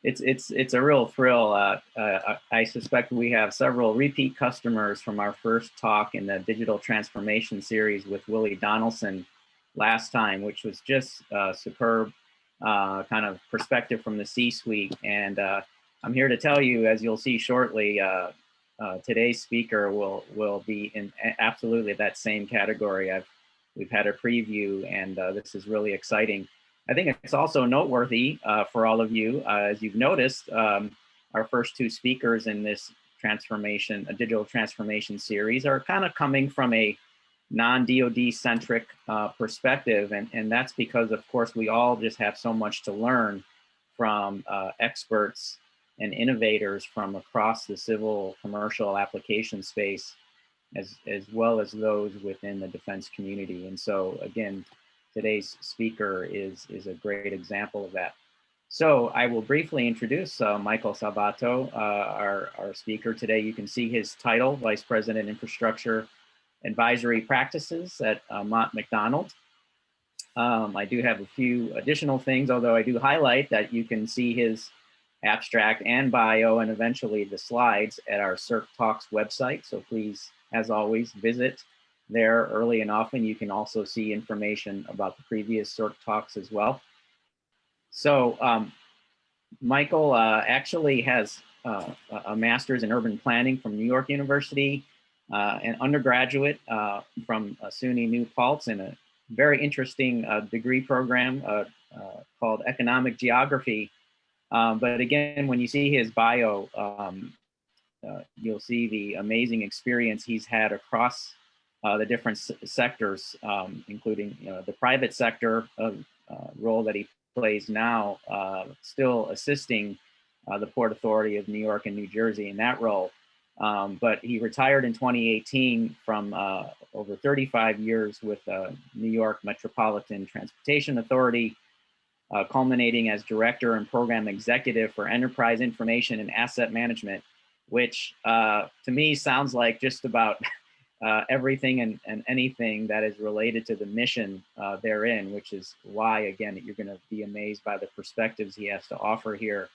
it's a real thrill. I suspect we have several repeat customers from our first talk in the digital transformation series with Willie Donaldson last time, which was just superb kind of perspective from the C-suite. And I'm here to tell you, as you'll see shortly, today's speaker will be in absolutely that same category. We've had a preview, and this is really exciting. I think it's also noteworthy for all of you, as you've noticed, our first two speakers in this transformation, a digital transformation series, are kind of coming from a non-DoD centric perspective. And that's because, of course, we all just have so much to learn from experts and innovators from across the civil commercial application space, as well as those within the defense community. And so again, today's speaker is a great example of that. So I will briefly introduce Michael Salvato, our speaker today. You can see his title, Vice President Infrastructure Advisory Practices at Mott MacDonald. I do have a few additional things, although I do highlight that you can see his abstract and bio and eventually the slides at our SERC Talks website. So please, as always, visit there early and often. You can also see information about the previous SERC Talks as well. So Michael actually has a master's in urban planning from New York University, an undergraduate from SUNY New Paltz, and a very interesting degree program called economic geography. But again, when you see his bio, you'll see the amazing experience he's had across the different sectors, including the private sector role that he plays now, still assisting the Port Authority of New York and New Jersey in that role. But he retired in 2018 from over 35 years with New York Metropolitan Transportation Authority, culminating as Director and Program Executive for Enterprise Information and Asset Management, which to me sounds like just about everything and anything that is related to the mission therein, which is why, again, you're going to be amazed by the perspectives he has to offer here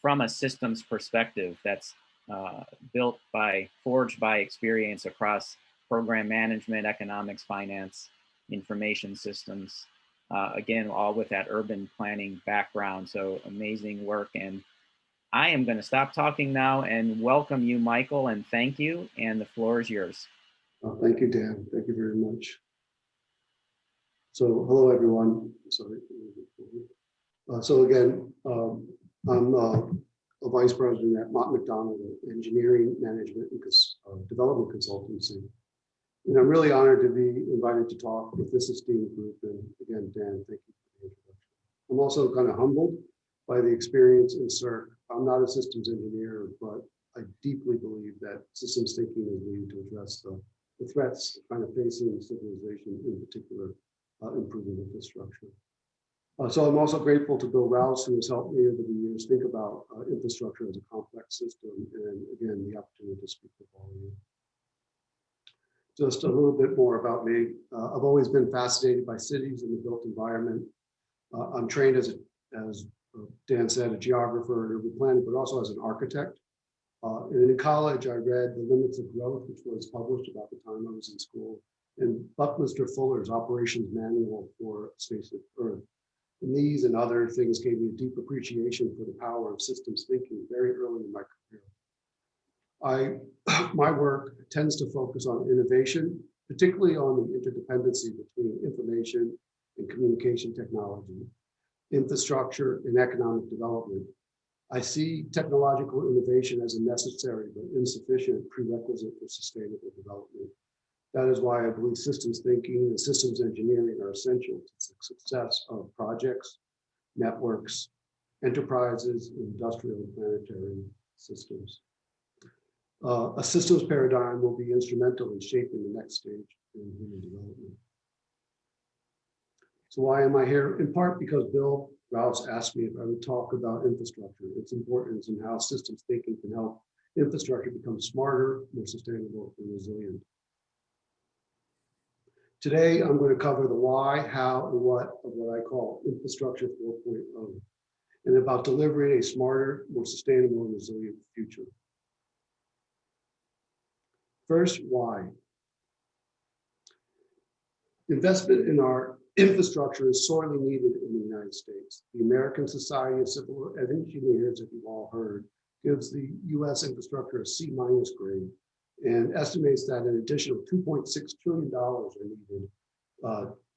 from a systems perspective that's forged by experience across program management, economics, finance, information systems, again, all with that urban planning background. So amazing work. And I am going to stop talking now and welcome you, Michael, and thank you. And the floor is yours. Thank you, Dan. Thank you very much. So hello, everyone. Sorry. So again, I'm a vice president at Mott MacDonald, Engineering Management and Development Consultancy. And I'm really honored to be invited to talk with this esteemed group. And again, Dan, thank you for the introduction. I'm also kind of humbled by the experience in SERC. I'm not a systems engineer, but I deeply believe that systems thinking is needed to address the threats kind of facing civilization, in particular, improving infrastructure. So I'm also grateful to Bill Rouse, who has helped me over the years think about infrastructure as a complex system, and again, the opportunity to speak with all of you. Just a little bit more about me. I've always been fascinated by cities and the built environment. I'm trained as Dan said, a geographer and urban planner, but also as an architect. And in college, I read The Limits of Growth, which was published about the time I was in school, and Buckminster Fuller's Operations Manual for Space of Earth. And these and other things gave me a deep appreciation for the power of systems thinking very early in my career. My work tends to focus on innovation, particularly on the interdependency between information and communication technology, infrastructure, and economic development. I see technological innovation as a necessary but insufficient prerequisite for sustainable development. That is why I believe systems thinking and systems engineering are essential to the success of projects, networks, enterprises, industrial and planetary systems. A systems paradigm will be instrumental in shaping the next stage in human development. So why am I here? In part because Bill Rouse asked me if I would talk about infrastructure, its importance, and how systems thinking can help infrastructure become smarter, more sustainable, and resilient. Today, I'm going to cover the why, how, and what of what I call infrastructure 4.0. and about delivering a smarter, more sustainable and resilient future. First, why? Investment in our infrastructure is sorely needed in the United States. The American Society of Civil Engineers, if you've all heard, gives the US infrastructure a C- grade and estimates that an additional $2.6 trillion are needed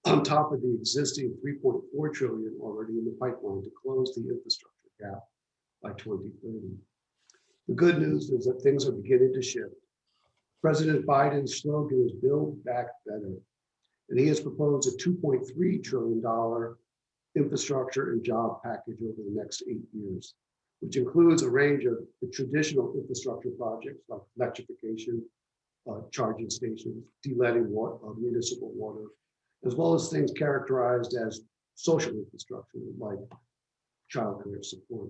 on top of the existing $3.4 trillion already in the pipeline to close the infrastructure gap by 2030. The good news is that things are beginning to shift. President Biden's slogan is Build Back Better, and he has proposed a $2.3 trillion infrastructure and job package over the next 8 years, which includes a range of the traditional infrastructure projects like electrification, charging stations, de-leading municipal water, as well as things characterized as social infrastructure like childcare support.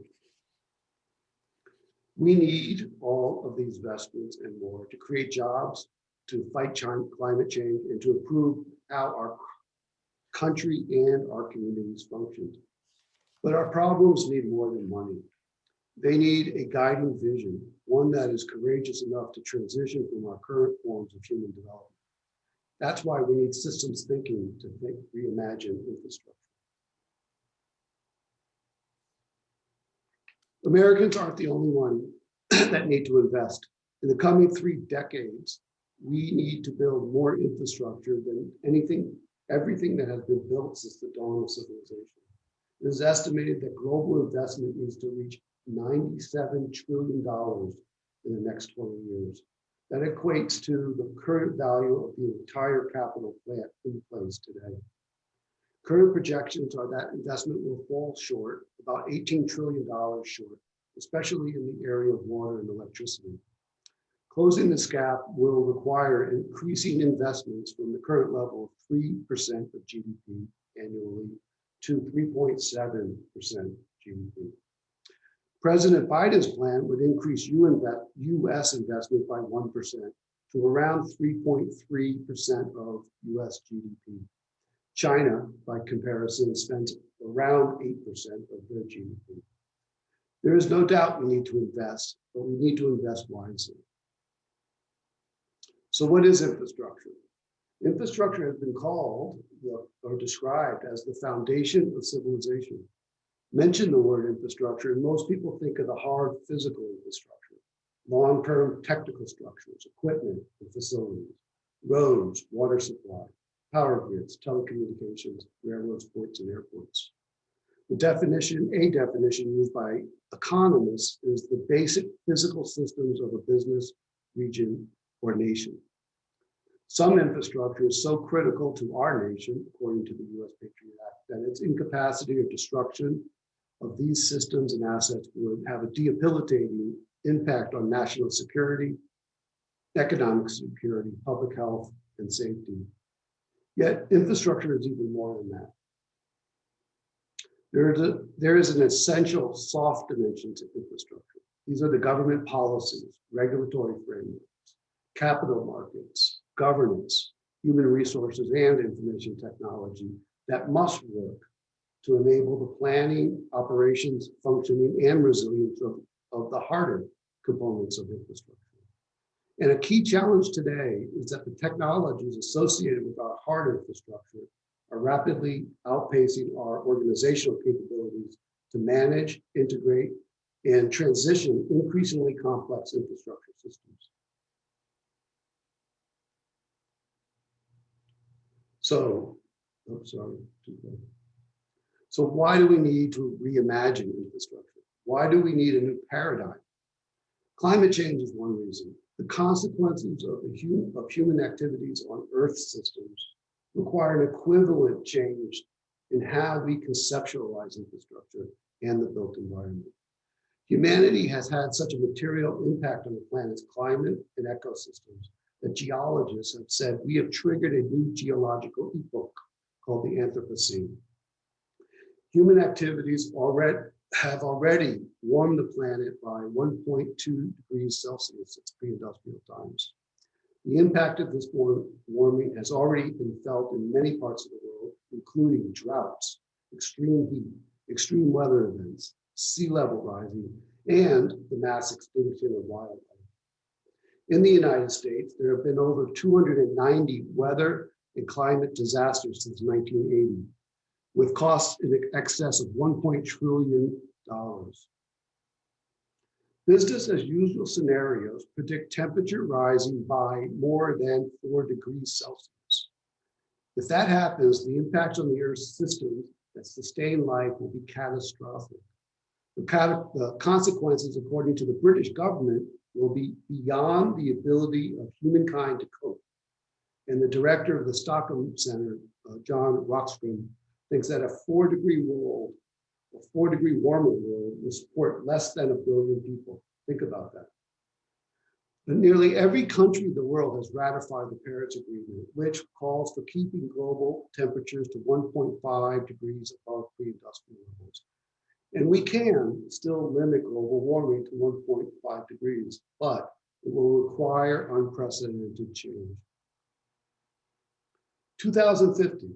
We need all of these investments and more to create jobs, to fight climate change, and to improve how our country and our communities function. But our problems need more than money. They need a guiding vision, one that is courageous enough to transition from our current forms of human development. That's why we need systems thinking to reimagine infrastructure. Americans aren't the only one that need to invest. In the coming 3 decades, we need to build more infrastructure than everything that has been built since the dawn of civilization. It is estimated that global investment needs to reach $97 trillion in the next 20 years. That equates to the current value of the entire capital plant in place today. Current projections are that investment will fall short, about $18 trillion short, especially in the area of water and electricity. Closing this gap will require increasing investments from the current level of 3% of GDP annually to 3.7% GDP. President Biden's plan would increase US investment by 1% to around 3.3% of US GDP. China, by comparison, spends around 8% of their GDP. There is no doubt we need to invest, but we need to invest wisely. So what is infrastructure? Infrastructure has been called or described as the foundation of civilization. Mention the word infrastructure, and most people think of the hard physical infrastructure, long-term technical structures, equipment and facilities, roads, water supply, power grids, telecommunications, railroads, ports, and airports. A definition used by economists is the basic physical systems of a business, region, or nation. Some infrastructure is so critical to our nation, according to the US Patriot Act, that its incapacity or destruction of these systems and assets would have a debilitating impact on national security, economic security, public health, and safety. Yet infrastructure is even more than that. There is an essential soft dimension to infrastructure. These are the government policies, regulatory frameworks, capital markets, governance, human resources, and information technology that must work to enable the planning, operations, functioning, and resilience of the harder components of infrastructure. And a key challenge today is that the technologies associated with our hard infrastructure are rapidly outpacing our organizational capabilities to manage, integrate, and transition increasingly complex infrastructure systems. So why do we need to reimagine infrastructure? Why do we need a new paradigm? Climate change is one reason. The consequences of human activities on Earth systems require an equivalent change in how we conceptualize infrastructure and the built environment. Humanity has had such a material impact on the planet's climate and ecosystems that geologists have said we have triggered a new geological epoch called the Anthropocene. Human activities have already warmed the planet by 1.2 degrees Celsius since pre-industrial times. The impact of this warming has already been felt in many parts of the world, including droughts, extreme heat, extreme weather events, sea level rising, and the mass extinction of wildlife. In the United States, there have been over 290 weather and climate disasters since 1980, with costs in excess of $1 trillion. Business as usual scenarios predict temperature rising by more than 4 degrees Celsius. If that happens, the impacts on the Earth's systems that sustain life will be catastrophic. The consequences, according to the British government, will be beyond the ability of humankind to cope. And the director of the Stockholm Center, John Rockström, thinks that a 4-degree world, a 4-degree warmer world, will support less than 1 billion people. Think about that. But nearly every country in the world has ratified the Paris Agreement, which calls for keeping global temperatures to 1.5 degrees above pre-industrial levels. And we can still limit global warming to 1.5 degrees, but it will require unprecedented change. 2050.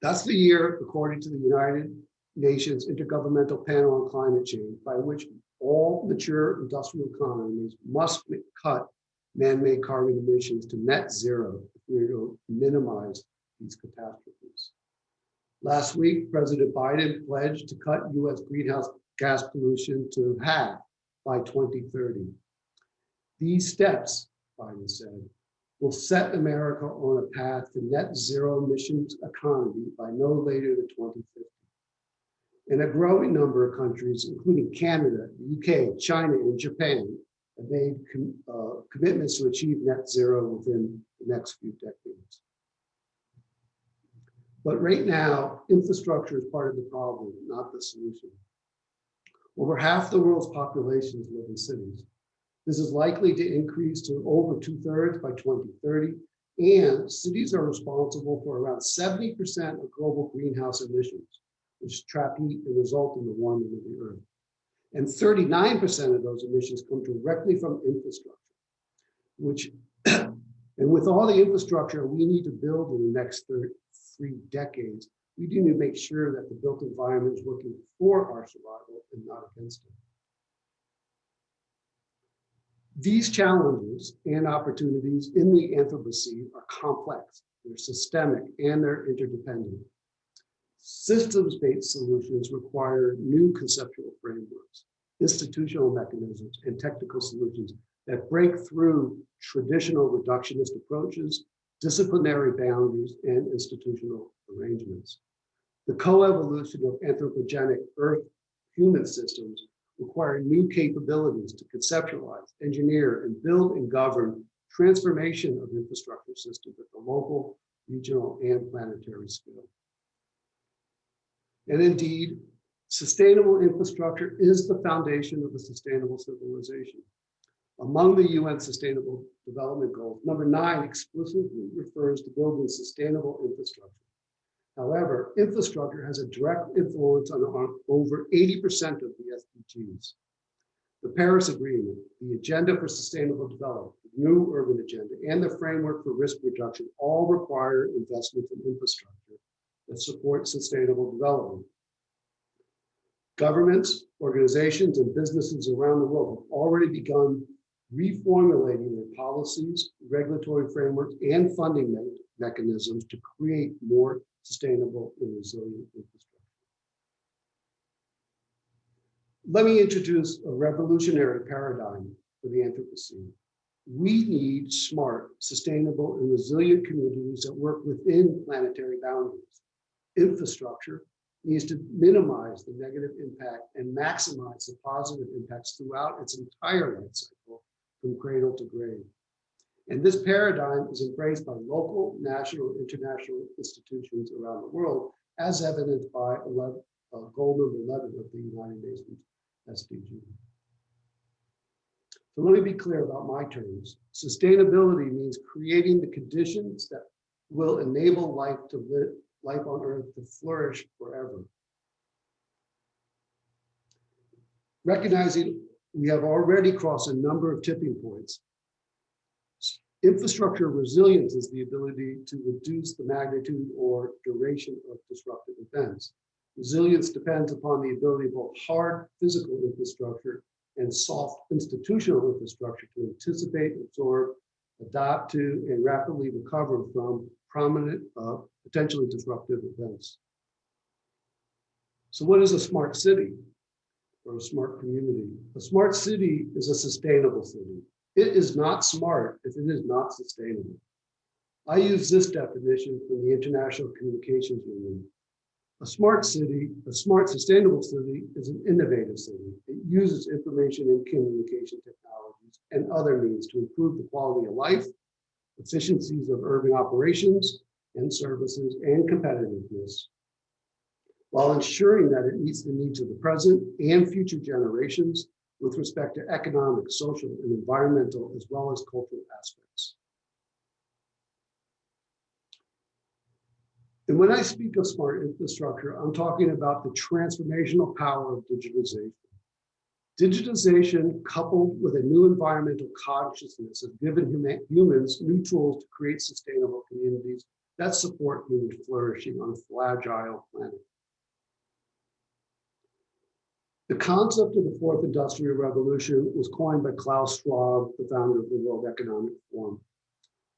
That's the year, according to the United Nations Intergovernmental Panel on Climate Change, by which all mature industrial economies must cut man-made carbon emissions to net zero if we are to minimize these catastrophes. Last week, President Biden pledged to cut US greenhouse gas pollution to half by 2030. These steps, Biden said, will set America on a path to net zero emissions economy by no later than 2050. And a growing number of countries, including Canada, the UK, China, and Japan, have made commitments to achieve net zero within the next few decades. But right now, infrastructure is part of the problem, not the solution. Over half the world's populations live in cities. This is likely to increase to over 2/3 by 2030, and cities are responsible for around 70% of global greenhouse emissions, which trap heat and result in the warming of the Earth. And 39% of those emissions come directly from infrastructure, which, and with all the infrastructure we need to build in the next 3 decades, we do need to make sure that the built environment is working for our survival and not against it. These challenges and opportunities in the Anthropocene are complex, they're systemic, and they're interdependent. Systems-based solutions require new conceptual frameworks, institutional mechanisms, and technical solutions that break through traditional reductionist approaches, disciplinary boundaries, and institutional arrangements. The co-evolution of anthropogenic Earth-human systems require new capabilities to conceptualize, engineer, and build and govern transformation of infrastructure systems at the local, regional, and planetary scale. And indeed, sustainable infrastructure is the foundation of a sustainable civilization. Among the UN Sustainable Development Goals, number 9 explicitly refers to building sustainable infrastructure. However, infrastructure has a direct influence on over 80% of the SDGs. The Paris Agreement, the Agenda for Sustainable Development, the New Urban Agenda, and the Framework for Risk Reduction all require investments in infrastructure that support sustainable development. Governments, organizations, and businesses around the world have already begun reformulating their policies, regulatory frameworks, and funding mechanisms to create more sustainable and resilient infrastructure. Let me introduce a revolutionary paradigm for the Anthropocene. We need smart, sustainable, and resilient communities that work within planetary boundaries. Infrastructure needs to minimize the negative impact and maximize the positive impacts throughout its entire life cycle, from cradle to grave. And this paradigm is embraced by local, national, international institutions around the world, as evidenced by goal number 11 of the United Nations SDG. So let me be clear about my terms. Sustainability means creating the conditions that will enable life on Earth to flourish forever. Recognizing we have already crossed a number of tipping points, infrastructure resilience is the ability to reduce the magnitude or duration of disruptive events. Resilience depends upon the ability of both hard physical infrastructure and soft institutional infrastructure to anticipate, absorb, adapt to, and rapidly recover from prominent, potentially disruptive events. So what is a smart city or a smart community? A smart city is a sustainable city. It is not smart if it is not sustainable. I use this definition from the International Communications Union. A smart city, a smart sustainable city is an innovative city. It uses information and communication technologies and other means to improve the quality of life, efficiencies of urban operations and services, and competitiveness, while ensuring that it meets the needs of the present and future generations with respect to economic, social, and environmental, as well as cultural aspects. And when I speak of smart infrastructure, I'm talking about the transformational power of digitization. Digitization, coupled with a new environmental consciousness, has given humans new tools to create sustainable communities that support human flourishing on a fragile planet. The concept of the fourth industrial revolution was coined by Klaus Schwab, the founder of the World Economic Forum.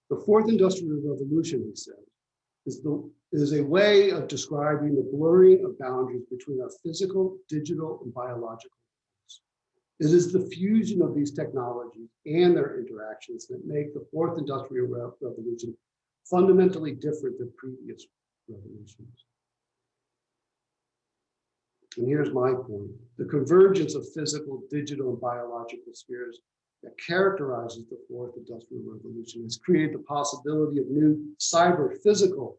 The fourth industrial revolution, he said, is a way of describing the blurring of boundaries between our physical, digital, and biological worlds. It is the fusion of these technologies and their interactions that make the fourth industrial revolution fundamentally different than previous revolutions. And here's my point. The convergence of physical, digital, and biological spheres that characterizes the fourth industrial revolution has created the possibility of new cyber-physical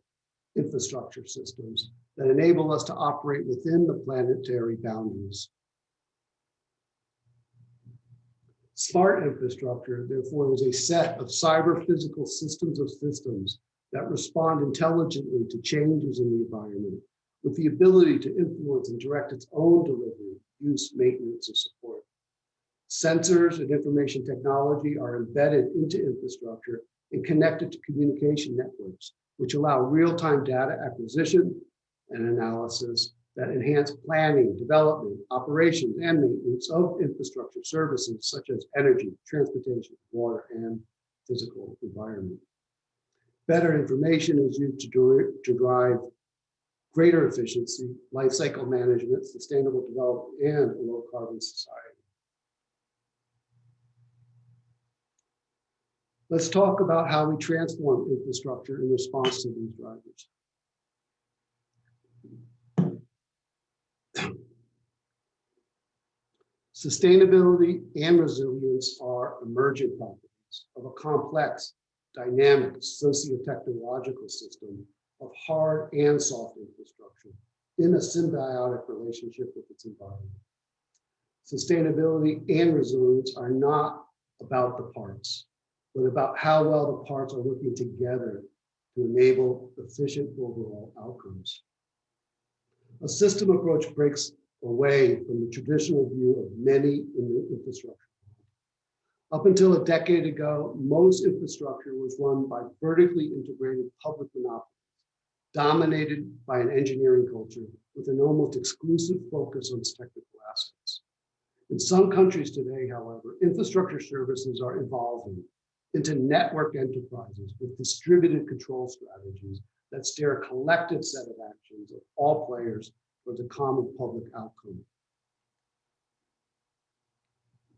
infrastructure systems that enable us to operate within the planetary boundaries. Smart infrastructure, therefore, is a set of cyber-physical systems of systems that respond intelligently to changes in the environment, with the ability to influence and direct its own delivery, use, maintenance, and support. Sensors and information technology are embedded into infrastructure and connected to communication networks, which allow real-time data acquisition and analysis that enhance planning, development, operations, and maintenance of infrastructure services such as energy, transportation, water, and physical environment. Better information is used to drive greater efficiency, life cycle management, sustainable development, and a low carbon society. Let's talk about how we transform infrastructure in response to these drivers. Sustainability and resilience are emergent properties of a complex, dynamic, socio-technological system of hard and soft infrastructure in a symbiotic relationship with its environment. Sustainability and resilience are not about the parts, but about how well the parts are working together to enable efficient overall outcomes. A system approach breaks away from the traditional view of many in the infrastructure. Up until a decade ago, most infrastructure was run by vertically integrated public monopolies, dominated by an engineering culture with an almost exclusive focus on its technical assets. In some countries today, however, infrastructure services are evolving into network enterprises with distributed control strategies that steer a collective set of actions of all players towards a common public outcome.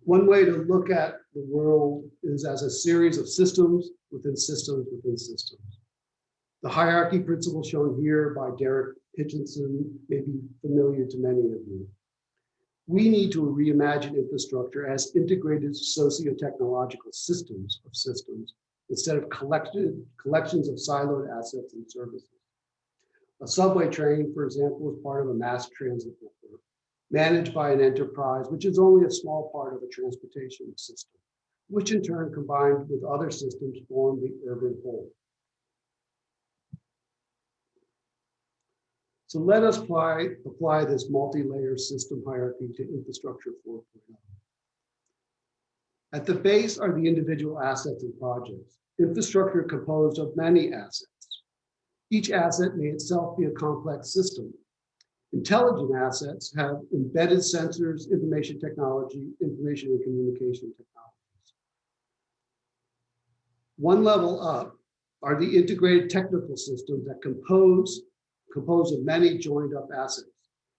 One way to look at the world is as a series of systems within systems within systems. The hierarchy principle shown here by Derek Hitchinson may be familiar to many of you. We need to reimagine infrastructure as integrated socio-technological systems of systems instead of collections of siloed assets and services. A subway train, for example, is part of a mass transit network managed by an enterprise, which is only a small part of a transportation system, which in turn combined with other systems form the urban whole. So let us apply this multi-layer system hierarchy to infrastructure 4.0. At the base are the individual assets and projects. Infrastructure composed of many assets. Each asset may itself be a complex system. Intelligent assets have embedded sensors, information technology, information and communication technologies. One level up are the integrated technical systems that compose of many joined up assets,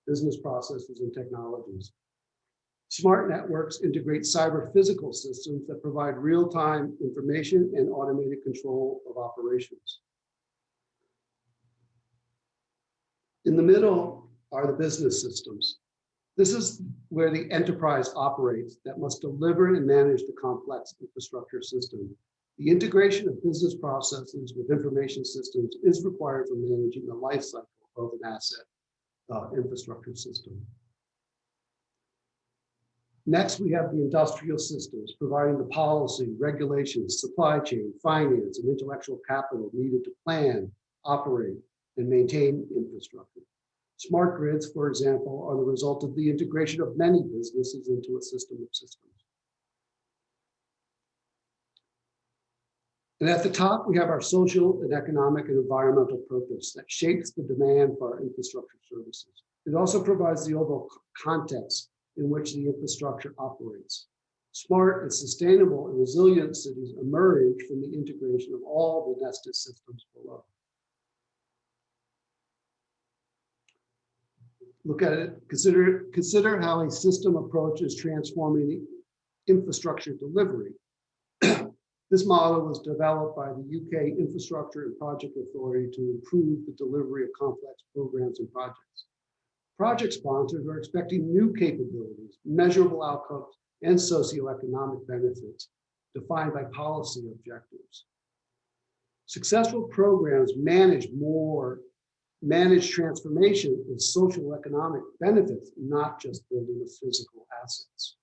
business processes, and technologies. Smart networks integrate cyber physical systems that provide real-time information and automated control of operations. In the middle are the business systems. This is where the enterprise operates that must deliver and manage the complex infrastructure system. The integration of business processes with information systems is required for managing the life cycle of an asset infrastructure system. Next, we have the industrial systems, providing the policy, regulations, supply chain, finance, and intellectual capital needed to plan, operate, and maintain infrastructure. Smart grids, for example, are the result of the integration of many businesses into a system of systems. And at the top, we have our social and economic and environmental purpose that shapes the demand for our infrastructure services. It also provides the overall context in which the infrastructure operates. Smart and sustainable and resilient cities emerge from the integration of all the nested systems below. Look at it, consider how a system approach is transforming the infrastructure delivery. This model was developed by the UK Infrastructure and Project Authority to improve the delivery of complex programs and projects. Project sponsors are expecting new capabilities, measurable outcomes, and socioeconomic benefits defined by policy objectives. Successful programs manage transformation and social economic benefits, not just building of physical assets.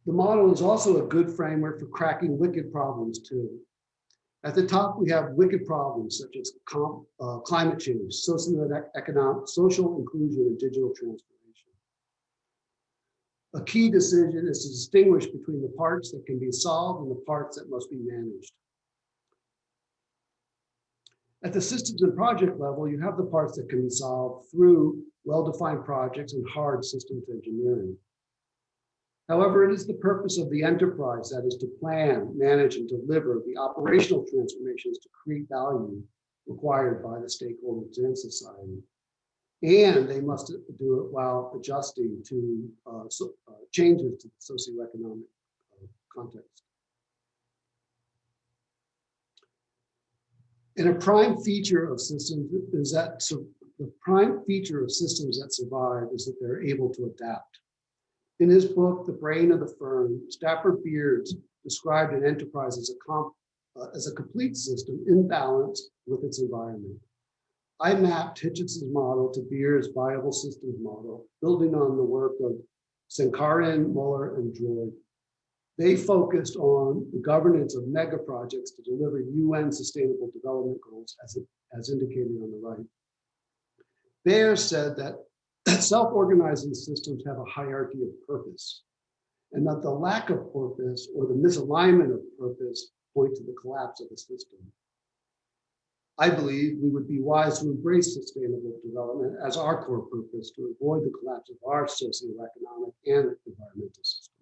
The model is also a good framework for cracking wicked problems too. At the top, we have wicked problems such as climate change, socio-economic, social inclusion, and digital transformation. A key decision is to distinguish between the parts that can be solved and the parts that must be managed. At the systems and project level, you have the parts that can be solved through well-defined projects and hard systems engineering. However, it is the purpose of the enterprise that is to plan, manage, and deliver the operational transformations to create value required by the stakeholders and society. And they must do it while adjusting to changes to the socioeconomic context. And a prime feature of systems is that the prime feature of systems that survive is that they're able to adapt. In his book, The Brain of the Firm, Stafford Beers described an enterprise as a complete system in balance with its environment. I mapped Hitchenson's model to Beers' viable systems model, building on the work of Sankaran, Muller, and Droid. They focused on the governance of mega projects to deliver UN Sustainable Development Goals, as indicated on the right. Beers said that self-organizing systems have a hierarchy of purpose, and that the lack of purpose or the misalignment of purpose point to the collapse of the system. I believe we would be wise to embrace sustainable development as our core purpose to avoid the collapse of our socioeconomic and environmental systems.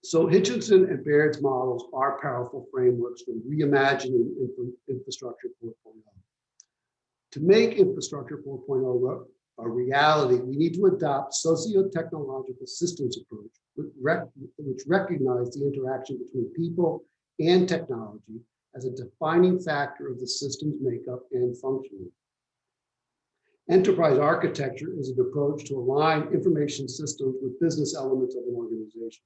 So Hitchinson and Baird's models are powerful frameworks for reimagining infrastructure 4.0. To make infrastructure 4.0 a reality, we need to adopt socio-technological systems approach, which recognize the interaction between people and technology as a defining factor of the system's makeup and functioning. Enterprise architecture is an approach to align information systems with business elements of an organization.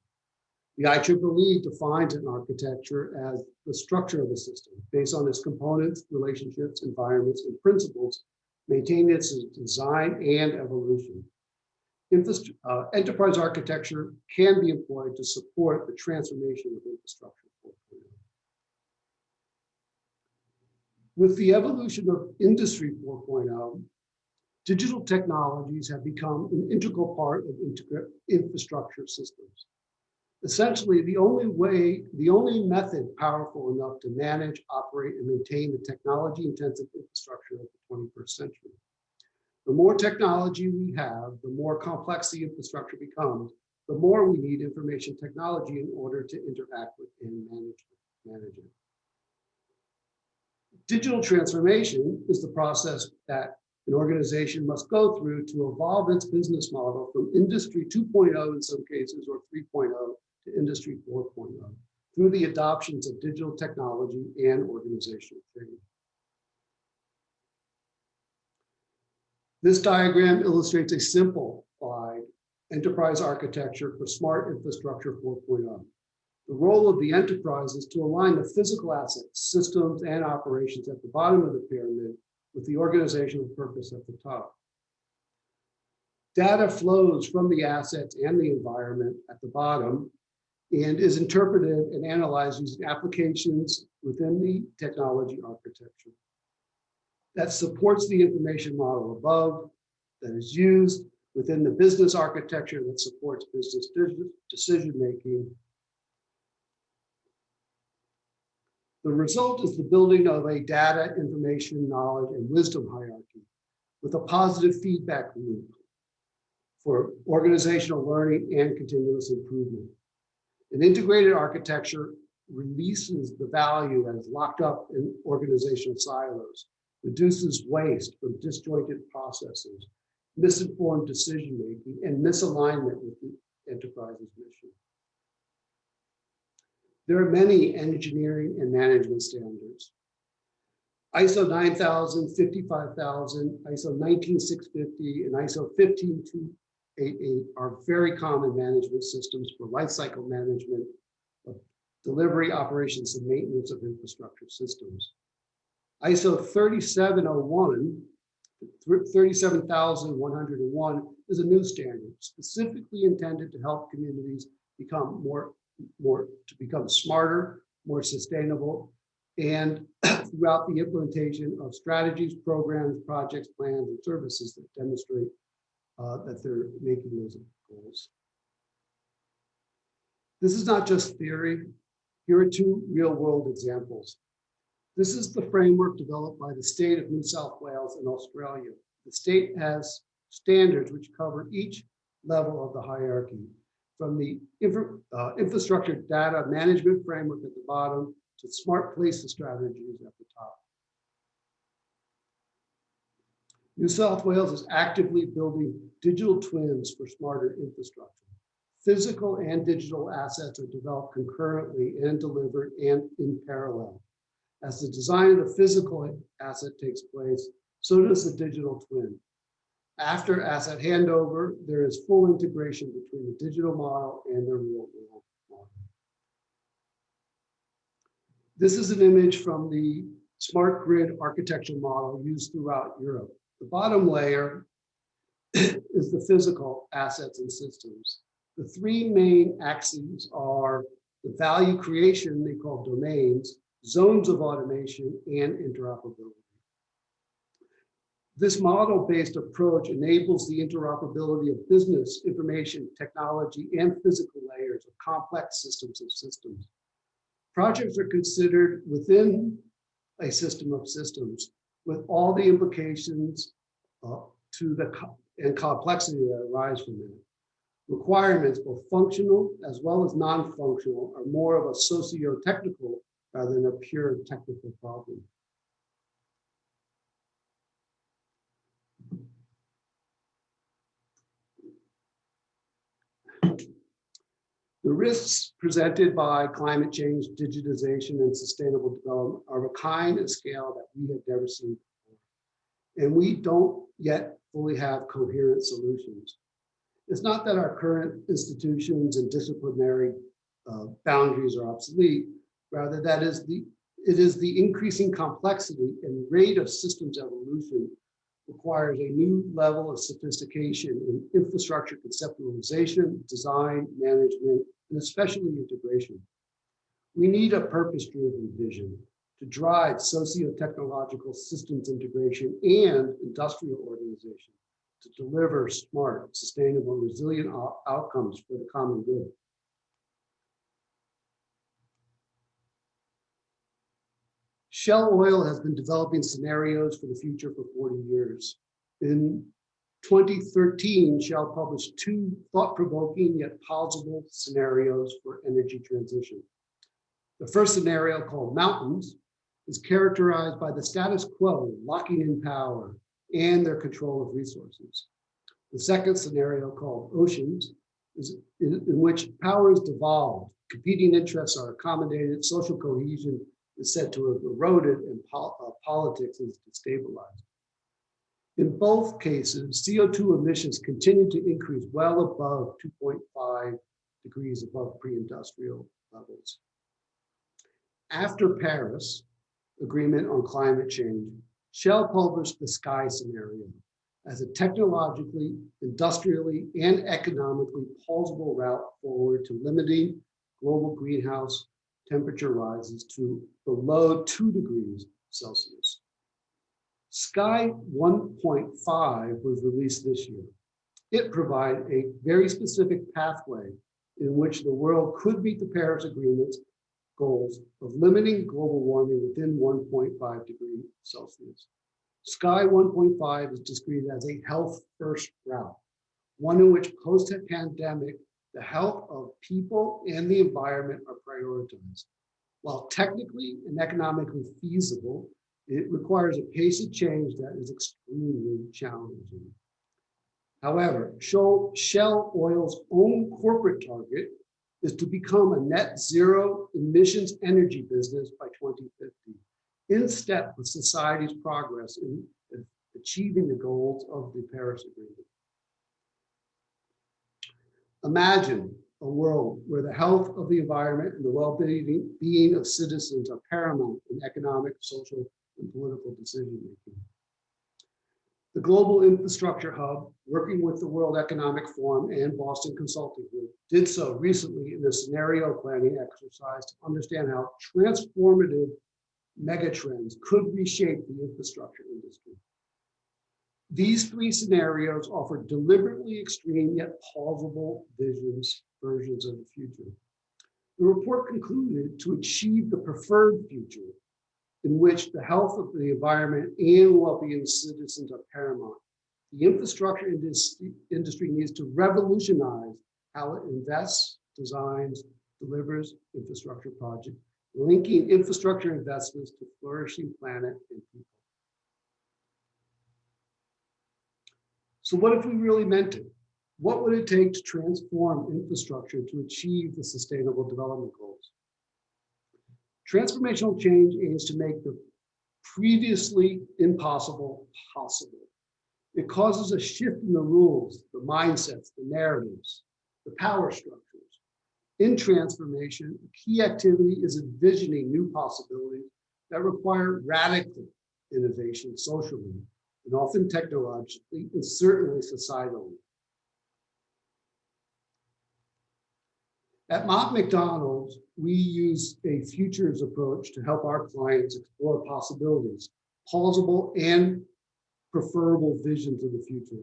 The IEEE defines an architecture as the structure of a system based on its components, relationships, environments, and principles, maintaining its design and evolution. Enterprise architecture can be employed to support the transformation of infrastructure 4.0. With the evolution of Industry 4.0, digital technologies have become an integral part of infrastructure systems. Essentially, the only method powerful enough to manage, operate, and maintain the technology-intensive infrastructure of the 21st century. The more technology we have, the more complex the infrastructure becomes, the more we need information technology in order to interact with and manage it. Digital transformation is the process that an organization must go through to evolve its business model from industry 2.0 in some cases, or 3.0 to industry 4.0 through the adoptions of digital technology and organizational change. This diagram illustrates a simplified enterprise architecture for smart infrastructure 4.0. The role of the enterprise is to align the physical assets, systems, and operations at the bottom of the pyramid with the organizational purpose at the top. Data flows from the assets and the environment at the bottom and is interpreted and analyzed using applications within the technology architecture that supports the information model above, that is used within the business architecture that supports business decision-making. The result is the building of a data, information, knowledge, and wisdom hierarchy with a positive feedback loop for organizational learning and continuous improvement. An integrated architecture releases the value that is locked up in organizational silos, reduces waste from disjointed processes, misinformed decision-making, and misalignment with the enterprise's mission. There are many engineering and management standards. ISO 9000, 55000, ISO 19650, and ISO 15288 are very common management systems for lifecycle management of delivery, operations, and maintenance of infrastructure systems. ISO 3701, 37101 is a new standard specifically intended to help communities become become smarter, more sustainable, and throughout the implementation of strategies, programs, projects, plans, and services that demonstrate that they're making those goals. This is not just theory. Here are two real-world examples. This is the framework developed by the state of New South Wales in Australia. The state has standards which cover each level of the hierarchy, from the infrastructure data management framework at the bottom to smart places strategies at the top. New South Wales is actively building digital twins for smarter infrastructure. Physical and digital assets are developed concurrently and delivered and in parallel. As the design of the physical asset takes place, so does the digital twin. After asset handover, there is full integration between the digital model and the real world model. This is an image from the smart grid architecture model used throughout Europe. The bottom layer is the physical assets and systems. The three main axes are the value creation, they call domains, zones of automation, and interoperability. This model-based approach enables the interoperability of business, information, technology, and physical layers of complex systems of systems. Projects are considered within a system of systems with all the implications and complexity that arise from it. Requirements, both functional as well as non-functional, are more of a socio-technical rather than a pure technical problem. The risks presented by climate change, digitization, and sustainable development are of a kind and scale that we have never seen before. And we don't yet fully have coherent solutions. It's not that our current institutions and disciplinary boundaries are obsolete, rather it is the increasing complexity and rate of systems evolution requires a new level of sophistication in infrastructure conceptualization, design, management, and especially integration. We need a purpose-driven vision to drive socio-technological systems integration and industrial organization to deliver smart, sustainable, resilient outcomes for the common good. Shell Oil has been developing scenarios for the future for 40 years. In 2013, Shell published 2 thought-provoking yet plausible scenarios for energy transition. The first scenario, called Mountains, is characterized by the status quo locking in power and their control of resources. The second scenario, called Oceans, is in which power is devolved, competing interests are accommodated, social cohesion is said to have eroded, and politics is destabilized. In both cases, CO2 emissions continue to increase well above 2.5 degrees above pre-industrial levels. After Paris Agreement on Climate Change, Shell published the Sky scenario as a technologically, industrially, and economically plausible route forward to limiting global greenhouse temperature rises to below 2 degrees Celsius. Sky 1.5 was released this year. It provided a very specific pathway in which the world could meet the Paris Agreement's goals of limiting global warming within 1.5 degrees Celsius. Sky 1.5 is described as a health first route, one in which post-pandemic, the health of people and the environment are prioritized. While technically and economically feasible, it requires a pace of change that is extremely challenging. However, Shell Oil's own corporate target is to become a net zero emissions energy business by 2050, in step with society's progress in achieving the goals of the Paris Agreement. Imagine a world where the health of the environment and the well-being of citizens are paramount in economic, social, and political decision-making. The Global Infrastructure Hub, working with the World Economic Forum and Boston Consulting Group, did so recently in a scenario planning exercise to understand how transformative megatrends could reshape the infrastructure industry. These 3 scenarios offer deliberately extreme yet plausible versions of the future. The report concluded to achieve the preferred future, in which the health of the environment and well-being of citizens are paramount. The infrastructure industry needs to revolutionize how it invests, designs, delivers infrastructure projects, linking infrastructure investments to flourishing planet and people. So what if we really meant it? What would it take to transform infrastructure to achieve the Sustainable Development Goals? Transformational change aims to make the previously impossible possible. It causes a shift in the rules, the mindsets, the narratives, the power structures. In transformation, a key activity is envisioning new possibilities that require radical innovation socially, and often technologically, and certainly societally. At Mott MacDonald, we use a futures approach to help our clients explore possibilities, plausible and preferable visions of the future,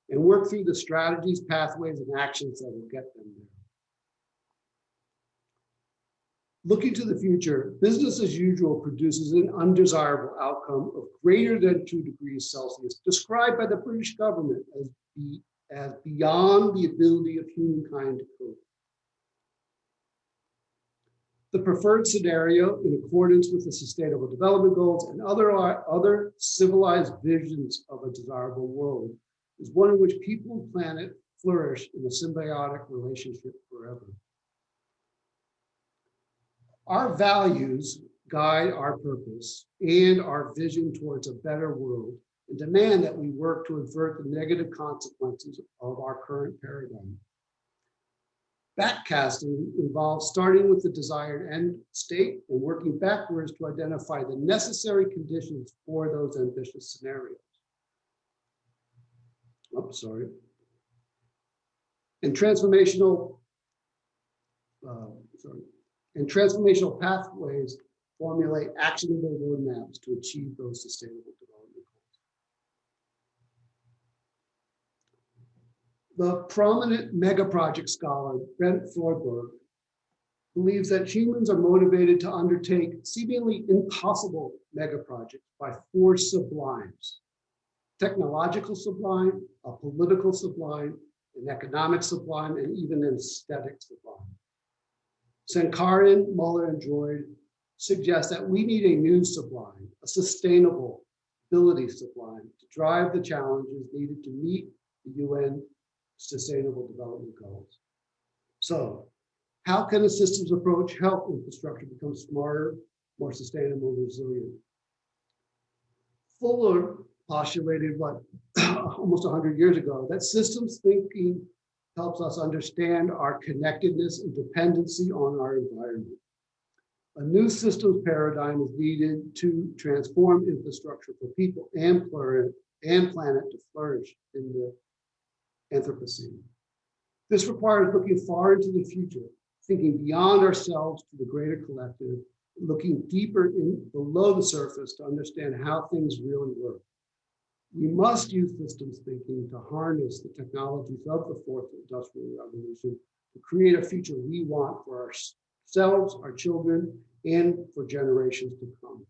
and work through the strategies, pathways, and actions that will get them there. Looking to the future, business as usual produces an undesirable outcome of greater than 2 degrees Celsius, described by the British government as beyond the ability of humankind to cope. The preferred scenario, in accordance with the Sustainable Development Goals and other civilized visions of a desirable world, is one in which people and planet flourish in a symbiotic relationship forever. Our values guide our purpose and our vision towards a better world, and demand that we work to avert the negative consequences of our current paradigm. Backcasting involves starting with the desired end state and working backwards to identify the necessary conditions for those ambitious scenarios. And transformational pathways formulate actionable roadmaps to achieve those sustainable development goals. The prominent mega project scholar, Brent Thorburg, believes that humans are motivated to undertake seemingly impossible mega projects by four sublimes: technological sublime, a political sublime, an economic sublime, and even an aesthetic sublime. Sankaran, Muller, and Droid suggest that we need a new sublime, a sustainable ability sublime, to drive the challenges needed to meet the UN Sustainable Development Goals. So, how can a systems approach help infrastructure become smarter, more sustainable, and resilient? Fuller postulated almost 100 years ago, that systems thinking helps us understand our connectedness and dependency on our environment. A new systems paradigm is needed to transform infrastructure for people and planet to flourish in the Anthropocene. This requires looking far into the future, thinking beyond ourselves to the greater collective, looking deeper below the surface to understand how things really work. We must use systems thinking to harness the technologies of the fourth industrial revolution to create a future we want for ourselves, our children, and for generations to come.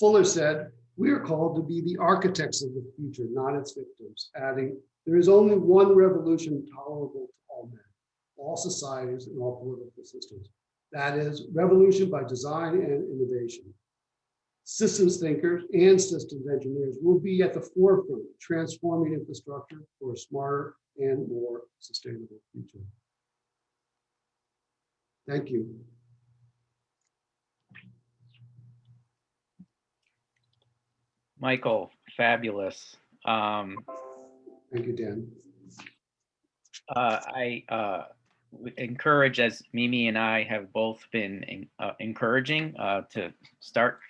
Fuller said, "We are called to be the architects of the future, not its victims," adding, "There is only one revolution tolerable to all men, all societies, and all political systems. That is revolution by design and innovation." Systems thinkers and systems engineers will be at the forefront of transforming infrastructure for a smarter and more sustainable future. Thank you. Michael, fabulous. Thank you, Dan. I would encourage, as Mimi and I have both been encouraging, to start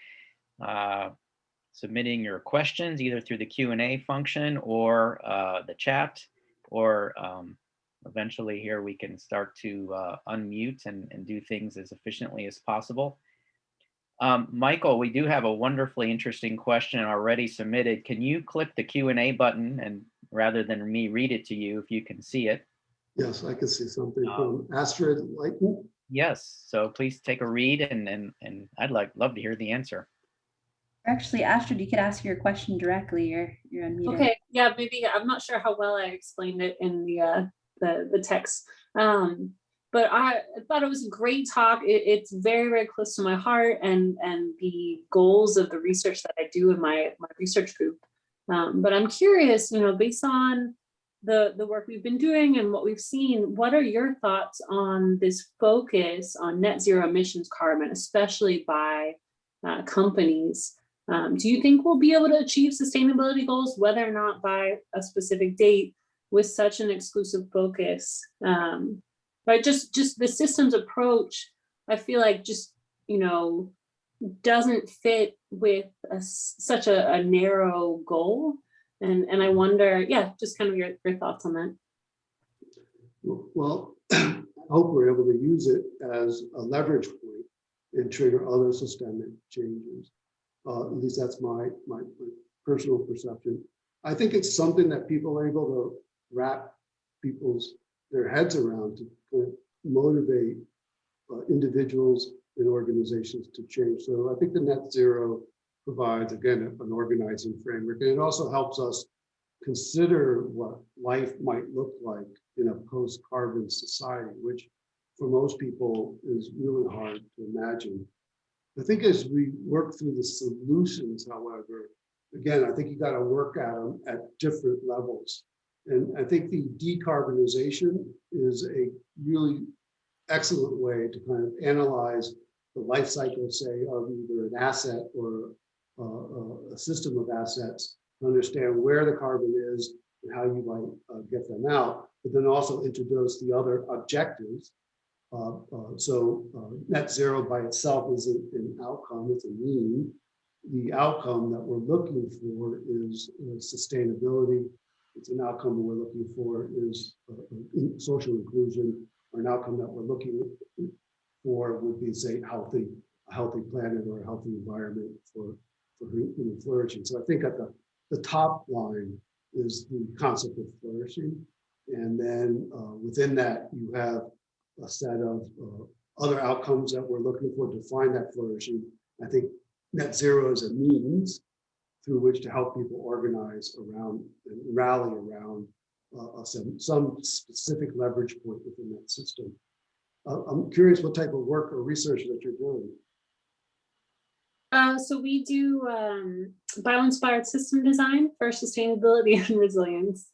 submitting your questions either through the Q&A function or the chat, or eventually here we can start to unmute and do things as efficiently as possible. Michael, we do have a wonderfully interesting question already submitted. Can you click the Q&A button, and rather than me read it to you, if you can see it? Yes, I can see something from Astrid Lighton. Yes, so please take a read, and I'd love to hear the answer. Actually, Astrid, you could ask your question directly. You're unmuted. Okay, yeah, maybe I'm not sure how well I explained it in the text, but I thought it was a great talk. It's very, very close to my heart and the goals of the research that I do in my research group. But I'm curious, based on the work we've been doing and what we've seen, what are your thoughts on this focus on net zero emissions carbon, especially by companies? Do you think we'll be able to achieve sustainability goals, whether or not by a specific date, with such an exclusive focus? Right, just the systems approach, I feel like just, doesn't fit with such a narrow goal. And I wonder, yeah, just kind of your thoughts on that. Well, I hope we're able to use it as a leverage point and trigger other systemic changes. At least that's my personal perception. I think it's something that people are able to wrap their heads around to kind of motivate individuals and organizations to change. So I think the net zero provides, again, an organizing framework, and it also helps us consider what life might look like in a post-carbon society, which for most people is really hard to imagine. I think as we work through the solutions, however, again, I think you got to work at them at different levels. And I think the decarbonization is a really excellent way to kind of analyze the life cycle, say, of either an asset or a system of assets, to understand where the carbon is and how you might get them out, but then also introduce the other objectives. Net zero by itself is an outcome, it's a mean. The outcome that we're looking for is sustainability. It's an outcome that we're looking for is social inclusion, or an outcome that we're looking for would be, say, a healthy planet or a healthy environment for human flourishing. So I think at the top line is the concept of flourishing. And then within that, you have a set of other outcomes that we're looking for to find that flourishing. I think NetZero is a means through which to help people organize around and rally around some specific leverage point within that system. I'm curious what type of work or research that you're doing. So we do bio-inspired system design for sustainability and resilience.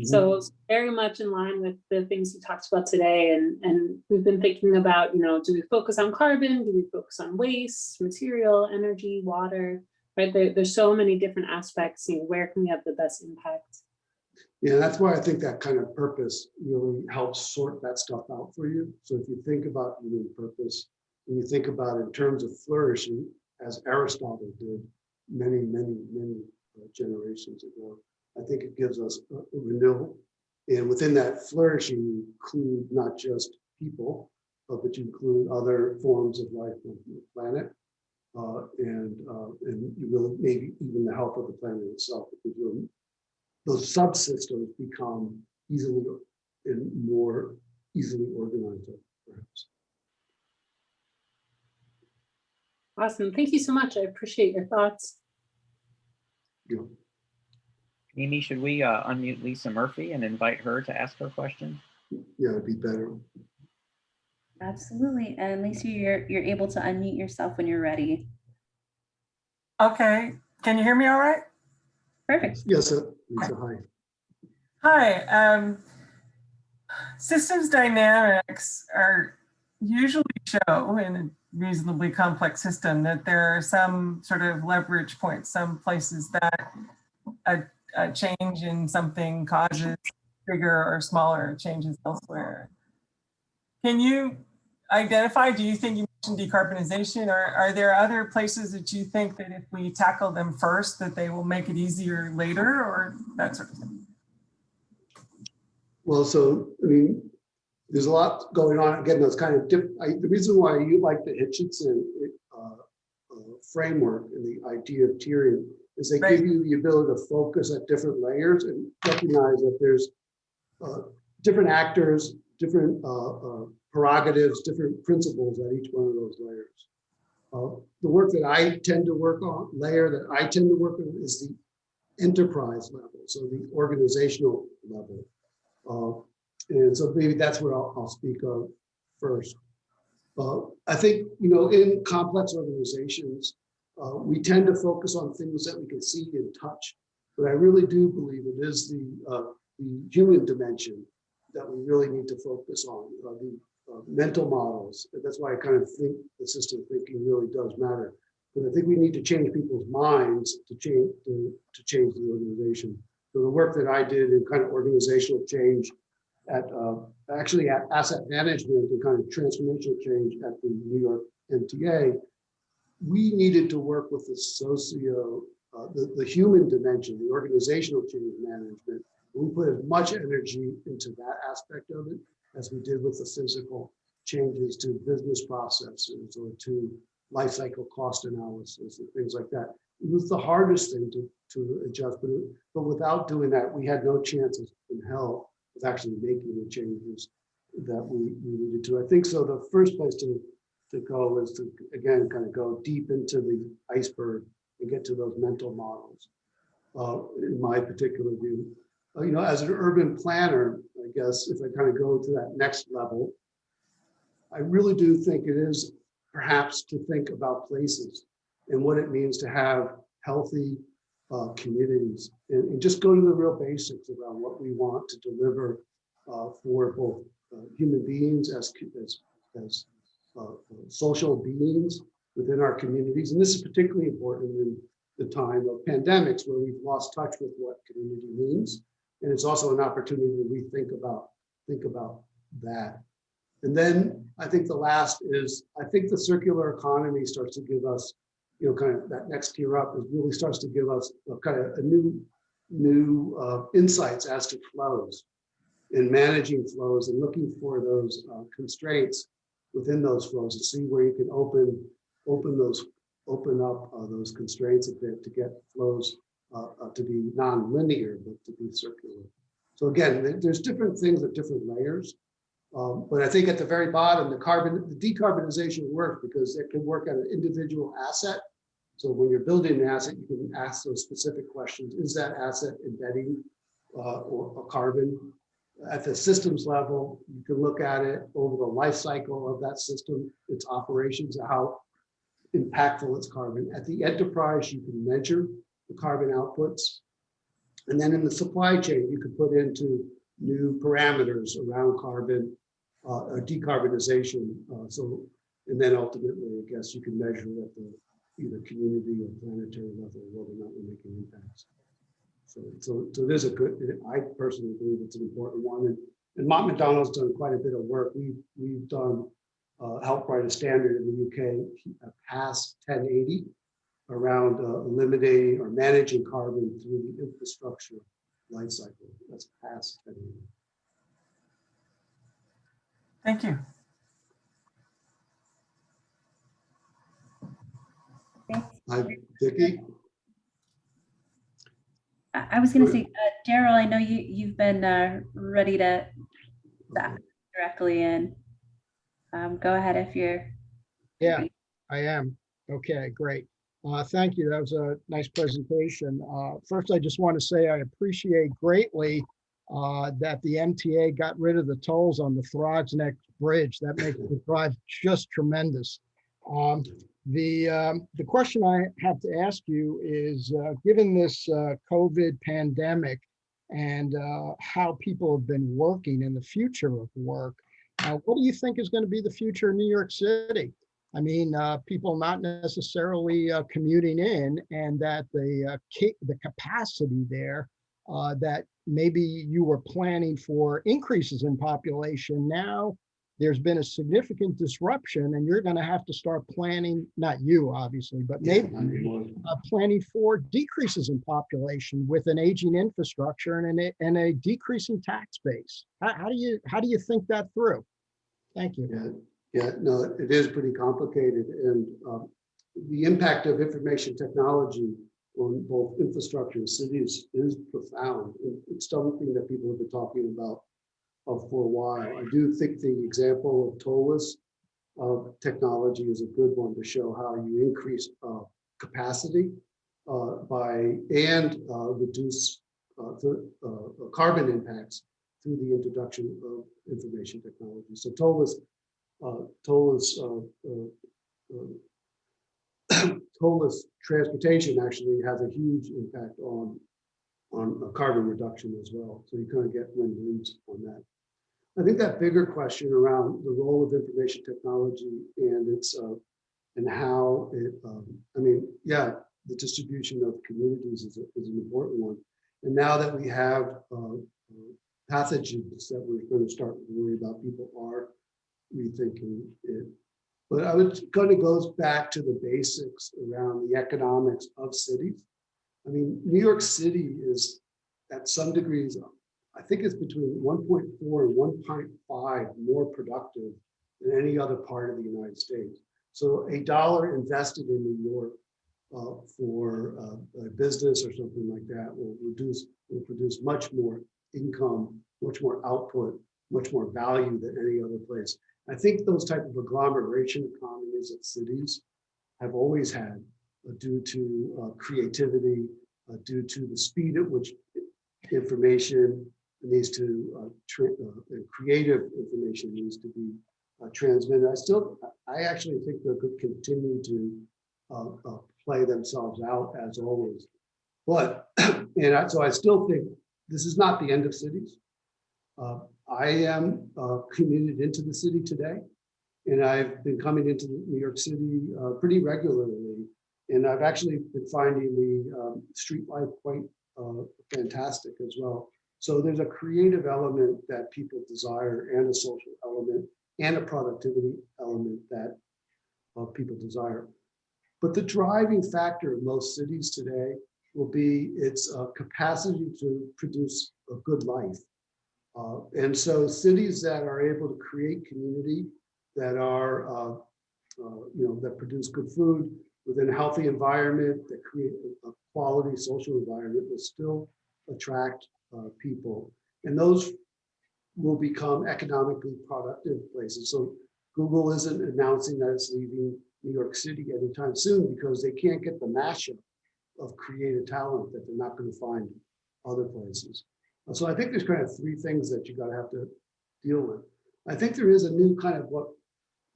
So it's very much in line with the things you talked about today. And we've been thinking about, do we focus on carbon? Do we focus on waste, material, energy, water, right? There's so many different aspects, where can we have the best impact? Yeah, that's why I think that kind of purpose really helps sort that stuff out for you. So if you think about human purpose, and you think about it in terms of flourishing, as Aristotle did many generations ago, I think it gives us a renewal. And within that flourishing, you include not just people, but you include other forms of life on the planet, and you really maybe even the health of the planet itself, because those subsystems become easily and more easily organized, perhaps. Awesome. Thank you so much. I appreciate your thoughts. Yeah. Amy, should we unmute Lisa Murphy and invite her to ask her question? Yeah, it'd be better. Absolutely. And Lisa, you're able to unmute yourself when you're ready. Okay. Can you hear me all right? Perfect. Yes, Lisa, hi. Hi. Systems dynamics are usually show in a reasonably complex system that there are some sort of leverage points, some places that a change in something causes bigger or smaller changes elsewhere. Can you identify, do you think you mentioned decarbonization, or are there other places that you think that if we tackle them first, that they will make it easier later, or that sort of thing? Well, so, I mean, there's a lot going on. Again, that's kind of different. The reason why you like the Hitchinson framework and the idea of tiering is they give you the ability to focus at different layers and recognize that there's different actors, different prerogatives, different principles at each one of those layers. The work that I tend to work on, is the enterprise level, so the organizational level. And so maybe that's what I'll speak of first. I think, in complex organizations, we tend to focus on things that we can see and touch, but I really do believe it is the human dimension that we really need to focus on, the mental models. That's why I kind of think the system thinking really does matter. But I think we need to change people's minds to change the organization. So the work that I did in kind of organizational change at actually at asset management and kind of transformational change at the New York MTA, we needed to work with the human dimension, the organizational change management. We put as much energy into that aspect of it as we did with the physical changes to business processes or to life cycle cost analysis and things like that. It was the hardest thing to adjust, but without doing that, we had no chances in hell of actually making the changes that we needed to. I think so. The first place to go is to, again, kind of go deep into the iceberg and get to those mental models. In my particular view, as an urban planner, I guess if I kind of go to that next level, I really do think it is perhaps to think about places and what it means to have healthy communities, and just go to the real basics around what we want to deliver for both human beings as social beings within our communities. And this is particularly important in the time of pandemics, where we've lost touch with what community means. And it's also an opportunity to think about that. And then I think the last is, I think the circular economy starts to give us, kind of that next tier up, is really starts to give us kind of a new insights as to flows and managing flows and looking for those constraints within those flows to see where you can open up those constraints a bit to get flows to be non-linear, but to be circular. So again, there's different things at different layers. But I think at the very bottom, the decarbonization works because it can work on an individual asset. So when you're building an asset, you can ask those specific questions. Is that asset embedding or carbon? At the systems level, you can look at it over the life cycle of that system, its operations, how impactful it's carbon. At the enterprise, you can measure the carbon outputs. And then in the supply chain, you can put into new parameters around carbon or decarbonization. And then ultimately, I guess you can measure at the either community or planetary level whether or not we're making impacts. So it is a good, I personally believe it's an important one. And Mott MacDonald's done quite a bit of work. We've done helped write a standard in the UK, PASS 1080, around eliminating or managing carbon through the infrastructure life cycle. That's PASS 1080. Thank you. Thanks. Hi, Vicki. I was going to say, Daryl, I know you've been ready to dive directly in. Go ahead if you're. Yeah, I am. Okay, great. Thank you. That was a nice presentation. First, I just want to say I appreciate greatly that the MTA got rid of the tolls on the Throgs Neck Bridge. That makes the drive just tremendous. The question I have to ask you is, given this COVID pandemic and how people have been working in the future of work, what do you think is going to be the future of New York City? I mean, people not necessarily commuting in, and that the capacity there that maybe you were planning for increases in population. Now there's been a significant disruption, and you're going to have to start planning, not you obviously, but maybe planning for decreases in population with an aging infrastructure and a decreasing tax base. How do you think that through? Thank you. Yeah, no, it is pretty complicated, and the impact of information technology on both infrastructure and cities is profound. It's something that people have been talking about for a while. I do think the example of tollless technology is a good one to show how you increase capacity and reduce carbon impacts through the introduction of information technology. So tollless transportation actually has a huge impact on carbon reduction as well. So you kind of get win-wins on that. I think that bigger question around the role of information technology and its and how it, I mean, yeah, the distribution of communities is an important one. And now that we have pathogens that we're going to start to worry about, people are rethinking it. But I would kind of goes back to the basics around the economics of cities. I mean, New York City is at some degrees, I think it's between 1.4 and 1.5 more productive than any other part of the United States. So $1 invested in New York for a business or something like that will produce much more income, much more output, much more value than any other place. I think those type of agglomeration economies of cities have always had, due to creativity, due to the speed at which information needs to, creative information needs to be transmitted. I actually think they could continue to play themselves out as always. But, so I still think this is not the end of cities. I am commuted into the city today, and I've been coming into New York City pretty regularly. And I've actually been finding the street life quite fantastic as well. So there's a creative element that people desire, and a social element, and a productivity element that people desire. But the driving factor of most cities today will be its capacity to produce a good life. And so cities that are able to create community, that are, that produce good food within a healthy environment, that create a quality social environment, will still attract people. And those will become economically productive places. So Google isn't announcing that it's leaving New York City anytime soon because they can't get the mashup of creative talent that they're not going to find other places. So I think there's kind of three things that you got to have to deal with. I think there is a new kind of what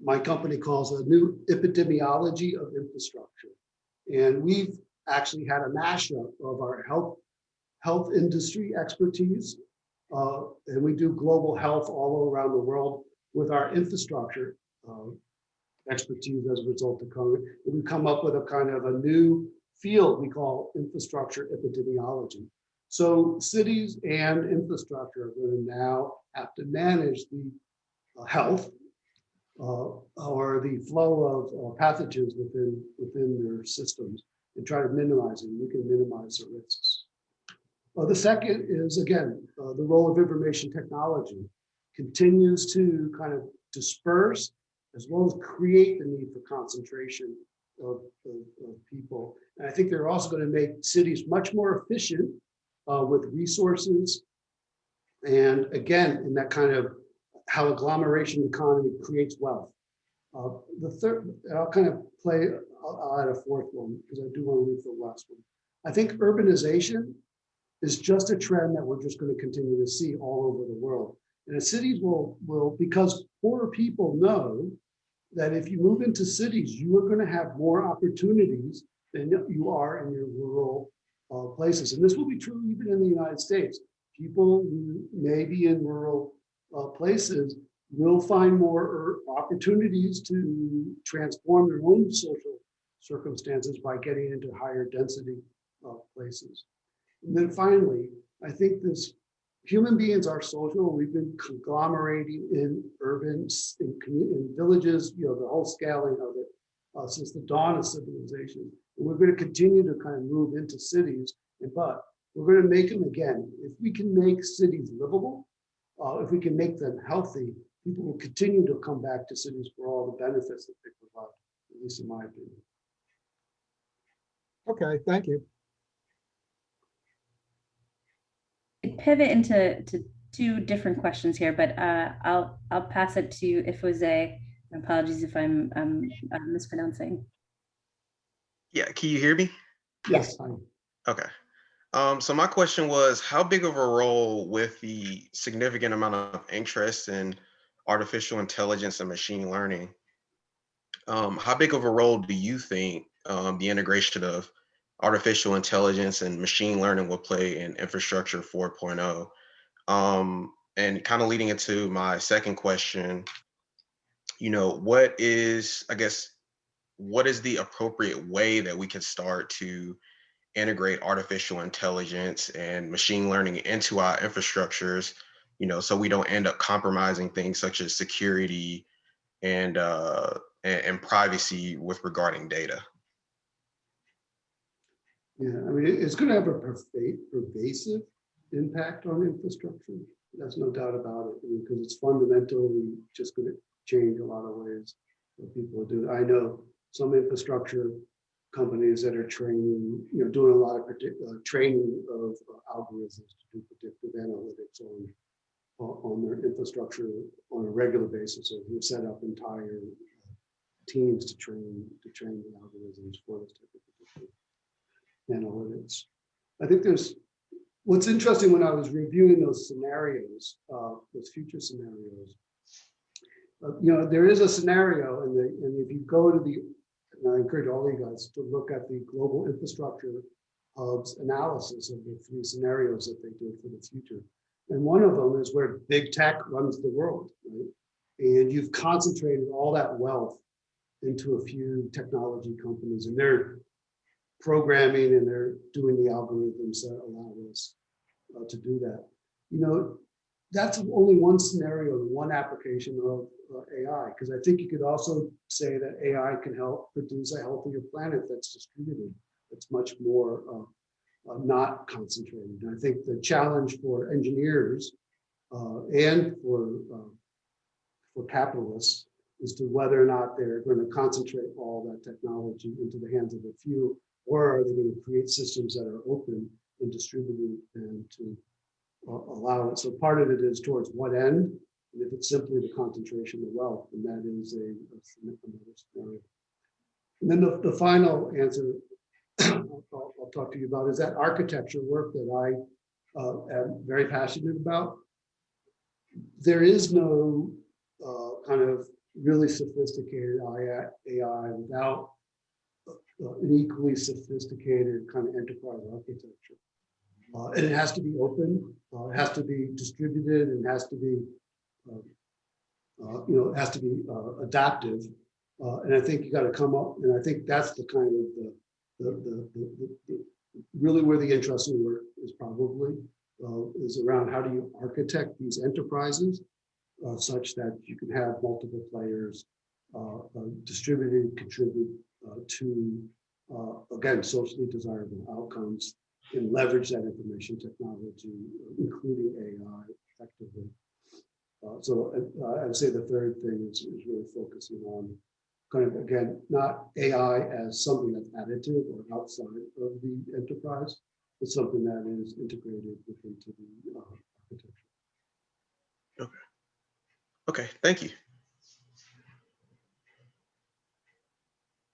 my company calls a new epidemiology of infrastructure. And we've actually had a mashup of our health industry expertise, and we do global health all around the world with our infrastructure expertise as a result of COVID. And we come up with a kind of a new field we call infrastructure epidemiology. So cities and infrastructure are going to now have to manage the health or the flow of pathogens within their systems and try to minimize it. We can minimize the risks. The second is, again, the role of information technology continues to kind of disperse as well as create the need for concentration of people. And I think they're also going to make cities much more efficient with resources. And again, in that kind of how agglomeration economy creates wealth. The third, I'll kind of I'll add a fourth one because I do want to leave the last one. I think urbanization is just a trend that we're just going to continue to see all over the world. And the cities will because poorer people know that if you move into cities, you are going to have more opportunities than you are in your rural places. And this will be true even in the United States. People who may be in rural places will find more opportunities to transform their own social circumstances by getting into higher density places. And then finally, I think human beings are social. We've been conglomerating in urban, in villages, the whole scaling of it since the dawn of civilization. And we're going to continue to kind of move into cities, but we're going to make them again. If we can make cities livable, if we can make them healthy, people will continue to come back to cities for all the benefits that they provide, at least in my opinion. Okay, thank you. Pivot into two different questions here, but I'll pass it to Ifoze. Apologies if I'm mispronouncing. Yeah, can you hear me? Yes. Okay. So my question was, how big of a role with the significant amount of interest in artificial intelligence and machine learning, how big of a role do you think the integration of artificial intelligence and machine learning will play in infrastructure 4.0? And kind of leading into my second question, what is the appropriate way that we can start to integrate artificial intelligence and machine learning into our infrastructures, so we don't end up compromising things such as security and privacy with regarding data? Yeah, I mean, it's going to have a pervasive impact on infrastructure. There's no doubt about it, because it's fundamentally just going to change a lot of ways that people do. I know some infrastructure companies that are training, doing a lot of training of algorithms to do predictive analytics on their infrastructure on a regular basis. So we set up entire teams to train the algorithms for this type of predictive analytics. I think what's interesting when I was reviewing those scenarios, those future scenarios, there is a scenario, and if you go to and I encourage all you guys to look at the global infrastructure hub's analysis of the three scenarios that they did for the future. And one of them is where big tech runs the world, right? And you've concentrated all that wealth into a few technology companies, and they're programming and they're doing the algorithms that allow us to do that. That's only one scenario, one application of AI, because I think you could also say that AI can help produce a healthier planet that's distributed, that's much more not concentrated. And I think the challenge for engineers and for capitalists is to whether or not they're going to concentrate all that technology into the hands of a few, or are they going to create systems that are open and distributed and to allow it. So part of it is towards what end, and if it's simply the concentration of wealth, then that is another scenario. And then the final answer I'll talk to you about is that architecture work that I am very passionate about. There is no kind of really sophisticated AI without an equally sophisticated kind of enterprise architecture. And it has to be open, it has to be distributed, and has to be, it has to be adaptive. And I think you got to come up, and I think that's the kind of the really where the interesting work is probably is around how do you architect these enterprises such that you can have multiple players distributed, contribute to, again, socially desirable outcomes and leverage that information technology, including AI effectively. So I'd say the third thing is really focusing on kind of, again, not AI as something that's additive or outside of the enterprise, but something that is integrated into the architecture. Okay. Okay, thank you.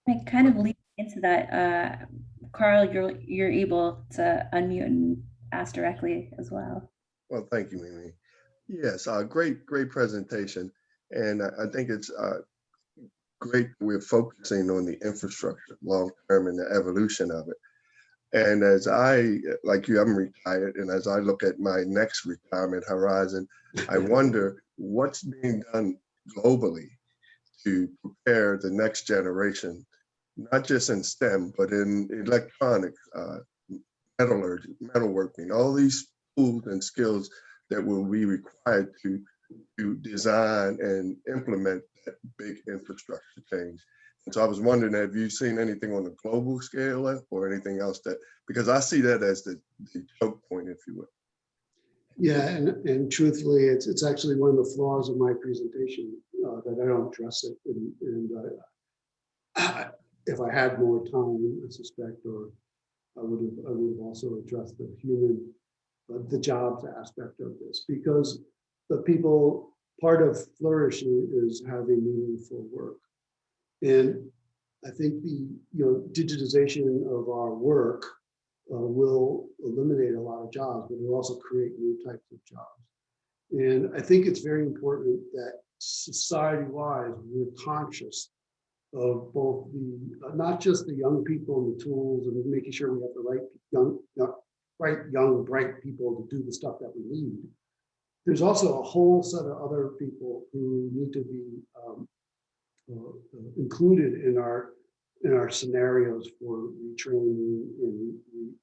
I kind of lead into that. Carl, you're able to unmute and ask directly as well. Well, thank you, Mimi. Yes, great presentation. And I think it's great we're focusing on the infrastructure long term and the evolution of it. And as I, like you, I'm retired, and as I look at my next retirement horizon, I wonder what's being done globally to prepare the next generation, not just in STEM, but in electronics, metallurgy, metalworking, all these tools and skills that will be required to design and implement that big infrastructure change. And so I was wondering, have you seen anything on the global scale or anything else that, because I see that as the choke point, if you will. Yeah, and truthfully, it's actually one of the flaws of my presentation that I don't address it. And if I had more time, I suspect, or I would have also addressed the human, the jobs aspect of this, because the people, part of flourishing is having meaningful work. And I think the digitization of our work will eliminate a lot of jobs, but it will also create new types of jobs. And I think it's very important that society-wide we're conscious of both the not just the young people and the tools and making sure we have the right young, bright people to do the stuff that we need. There's also a whole set of other people who need to be included in our scenarios for retraining and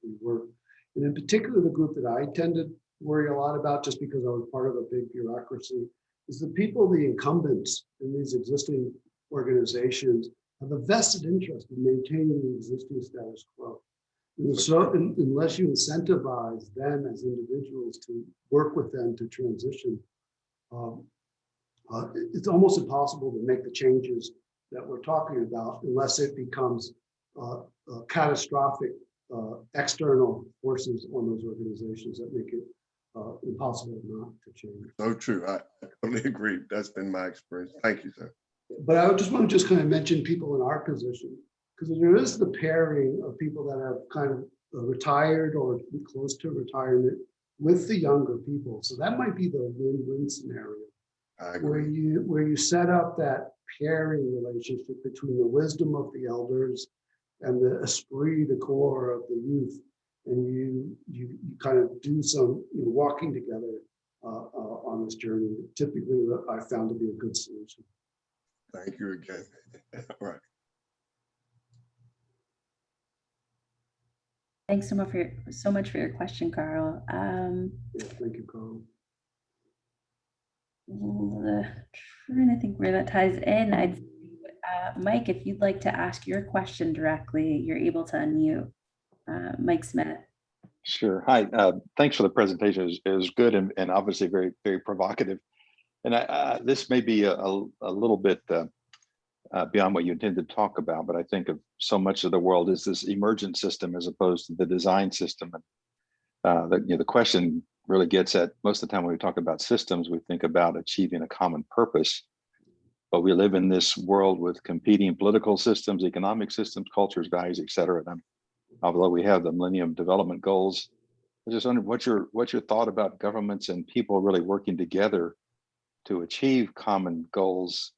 rework. And in particular, the group that I tend to worry a lot about, just because I was part of a big bureaucracy, is the people, the incumbents in these existing organizations have a vested interest in maintaining the existing status quo. And so unless you incentivize them as individuals to work with them to transition, it's almost impossible to make the changes that we're talking about unless it becomes catastrophic external forces on those organizations that make it impossible not to change. So true. I totally agree. That's been my experience. Thank you, sir. But I just want to just kind of mention people in our position, because there is the pairing of people that have kind of retired or close to retirement with the younger people. So that might be the win-win scenario. I agree. Where you set up that pairing relationship between the wisdom of the elders and the esprit de corps of the youth, and you kind of do some walking together on this journey. Typically, I found to be a good solution. Thank you again. All right. Thanks so much for your question, Carl. Yeah, thank you, Carl. Trying to think where that ties in. Mike, if you'd like to ask your question directly, you're able to unmute. Mike Smith. Sure. Hi. Thanks for the presentation. It was good and obviously very, very provocative. And this may be a little bit beyond what you intended to talk about, but I think of so much of the world is this emergent system as opposed to the design system. And the question really gets at, most of the time when we talk about systems, we think about achieving a common purpose. But we live in this world with competing political systems, economic systems, cultures, values, et cetera. And although we have the Millennium Development Goals, I just wonder what's your thought about governments and people really working together to achieve common goals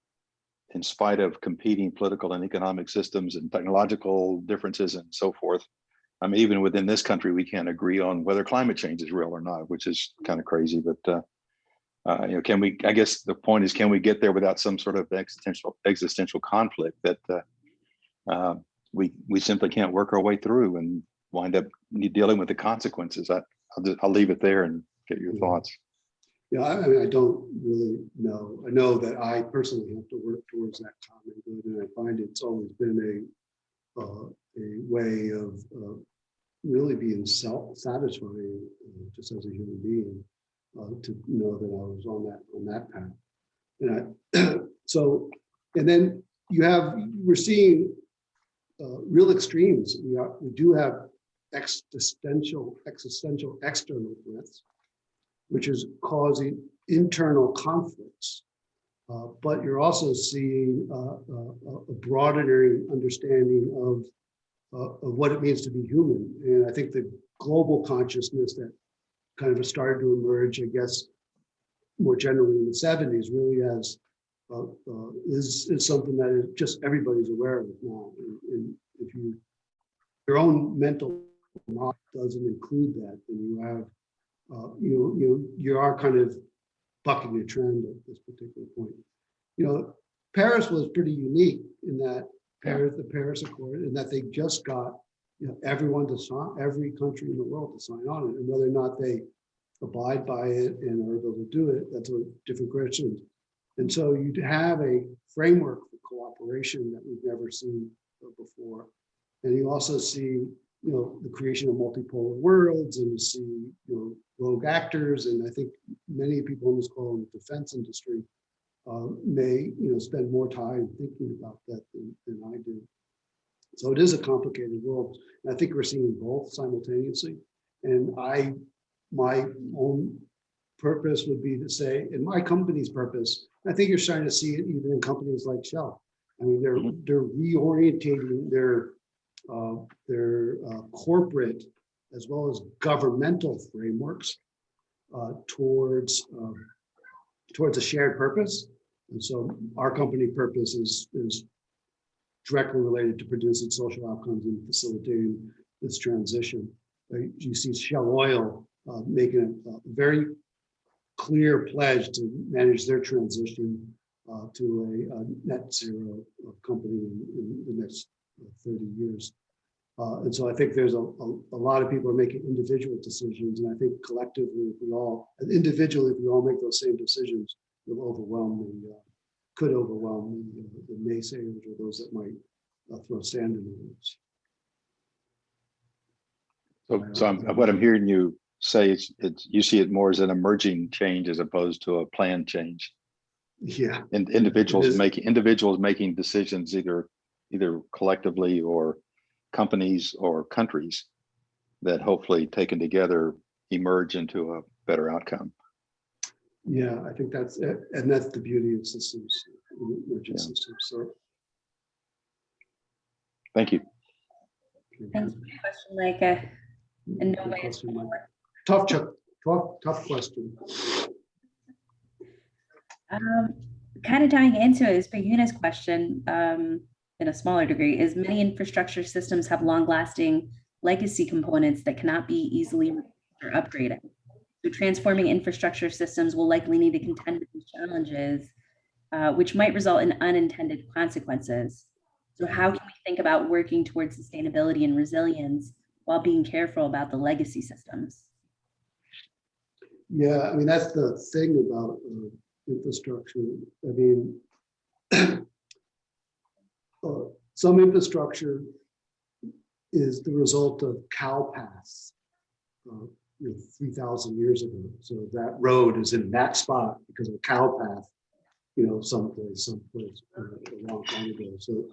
in spite of competing political and economic systems and technological differences and so forth. I mean, even within this country, we can't agree on whether climate change is real or not, which is kind of crazy. But you know, can we? I guess the point is, can we get there without some sort of existential conflict that we simply can't work our way through and wind up dealing with the consequences? I'll leave it there and get your thoughts. Yeah, I mean, I don't really know. I know that I personally have to work towards that common good, and I find it's always been a way of really being self-satisfying, just as a human being, to know that I was on that path. And and then we're seeing real extremes. We do have existential external threats, which is causing internal conflicts. But you're also seeing a broadening understanding of what it means to be human. And I think the global consciousness that kind of started to emerge, I guess, more generally in the 70s, really is something that is just everybody's aware of now. And if your own mental model doesn't include that, then you have you are kind of bucking the trend at this particular point. You know, Paris was pretty unique in that the Paris Accord, and that they just got everyone to sign, every country in the world to sign on it, and whether or not they abide by it and are able to do it, that's a different question. And so you have a framework for cooperation that we've never seen before, and you also see the creation of multipolar worlds, and you see rogue actors, and I think many people in this call in the defense industry may spend more time thinking about that than I do. So it is a complicated world, and I think we're seeing both simultaneously. And my own purpose would be to say, in my company's purpose, I think you're starting to see it even in companies like Shell. I mean, they're reorientating their corporate as well as governmental frameworks towards a shared purpose. And so our company purpose is directly related to producing social outcomes and facilitating this transition. You see Shell Oil making a very clear pledge to manage their transition to a net zero company in the next 30 years. And so I think there's a lot of people are making individual decisions, and I think collectively, if we all make those same decisions, could overwhelm the naysayers or those that might throw sand in the woods. So what I'm hearing you say is you see it more as an emerging change as opposed to a planned change. Yeah. And individuals making decisions either collectively or companies or countries that hopefully taken together emerge into a better outcome. Yeah, I think that's it. And that's the beauty of systems, emergent systems. So thank you. Thanks for the question, Micah. And no way. Tough question. Kind of tying into it is Yuna's question in a smaller degree, is many infrastructure systems have long-lasting legacy components that cannot be easily or upgraded. So transforming infrastructure systems will likely need to contend with these challenges, which might result in unintended consequences. So how can we think about working towards sustainability and resilience while being careful about the legacy systems? Yeah, I mean, that's the thing about infrastructure. I mean, some infrastructure is the result of cow paths 3,000 years ago. So that road is in that spot because of a cow path, someplace a long time ago. So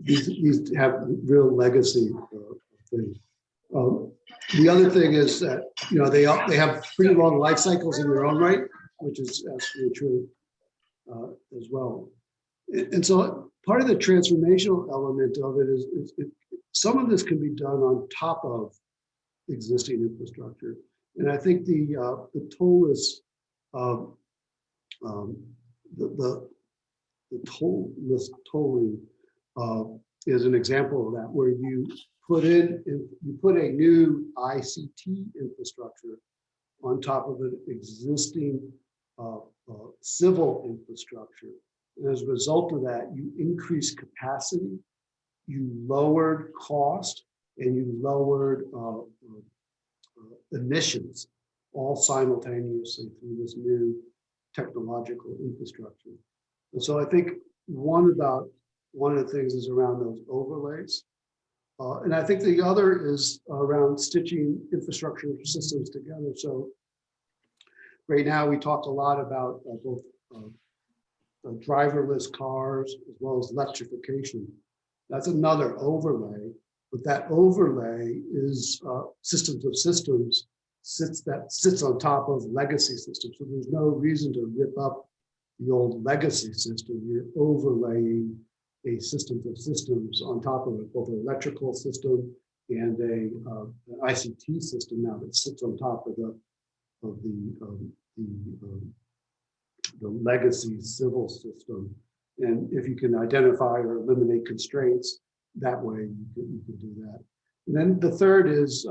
these have real legacy things. The other thing is that, they have pretty long life cycles in their own right, which is actually true as well. And so part of the transformational element of it is some of this can be done on top of existing infrastructure. And I think the tollless, the tollless tolling is an example of that, where you put a new ICT infrastructure on top of an existing civil infrastructure. And as a result of that, you increase capacity, you lowered cost, and you lowered emissions all simultaneously through this new technological infrastructure. And so I think one of the things is around those overlays. And I think the other is around stitching infrastructure systems together. So right now we talked a lot about both driverless cars as well as electrification. That's another overlay, but that overlay is systems of systems sits on top of legacy systems. So there's no reason to rip up the old legacy system. You're overlaying a systems of systems on top of it, both an electrical system and an ICT system now that sits on top of the legacy civil system. And if you can identify or eliminate constraints, that way you can do that. And then the third is,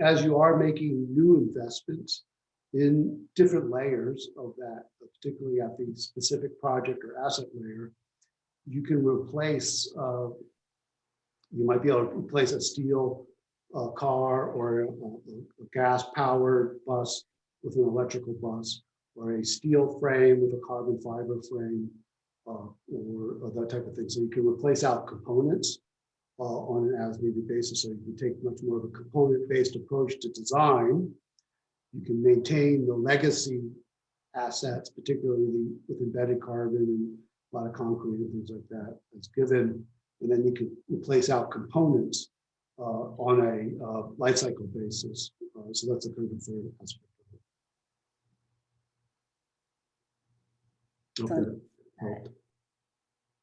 as you are making new investments in different layers of that, particularly at the specific project or asset layer, you can replace, you might be able to replace a steel car or a gas-powered bus with an electrical bus, or a steel frame with a carbon fiber frame, or that type of thing. So you can replace out components on an as-needed basis. So you can take much more of a component-based approach to design. You can maintain the legacy assets, particularly with embedded carbon and a lot of concrete and things like that that's given, and then you can replace out components on a life cycle basis. So that's a kind of third aspect of it. Okay.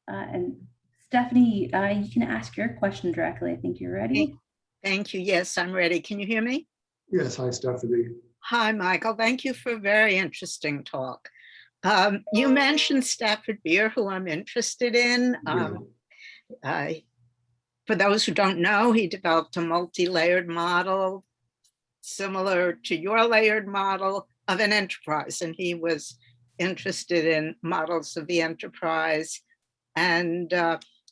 And Stephanie, you can ask your question directly. I think you're ready. Thank you. Yes, I'm ready. Can you hear me? Yes, hi, Stephanie. Hi, Michael. Thank you for a very interesting talk. You mentioned Stafford Beer, who I'm interested in. For those who don't know, he developed a multi-layered model similar to your layered model of an enterprise, and he was interested in models of the enterprise. And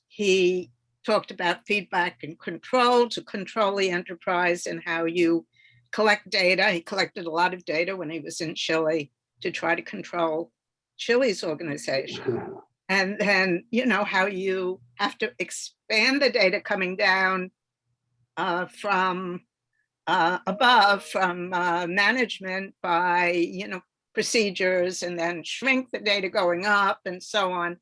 he talked about feedback and control to control the enterprise and how you collect data. He collected a lot of data when he was in Chile to try to control Chile's organization. And then, how you have to expand the data coming down from above, from management by, procedures, and then shrink the data going up and so on.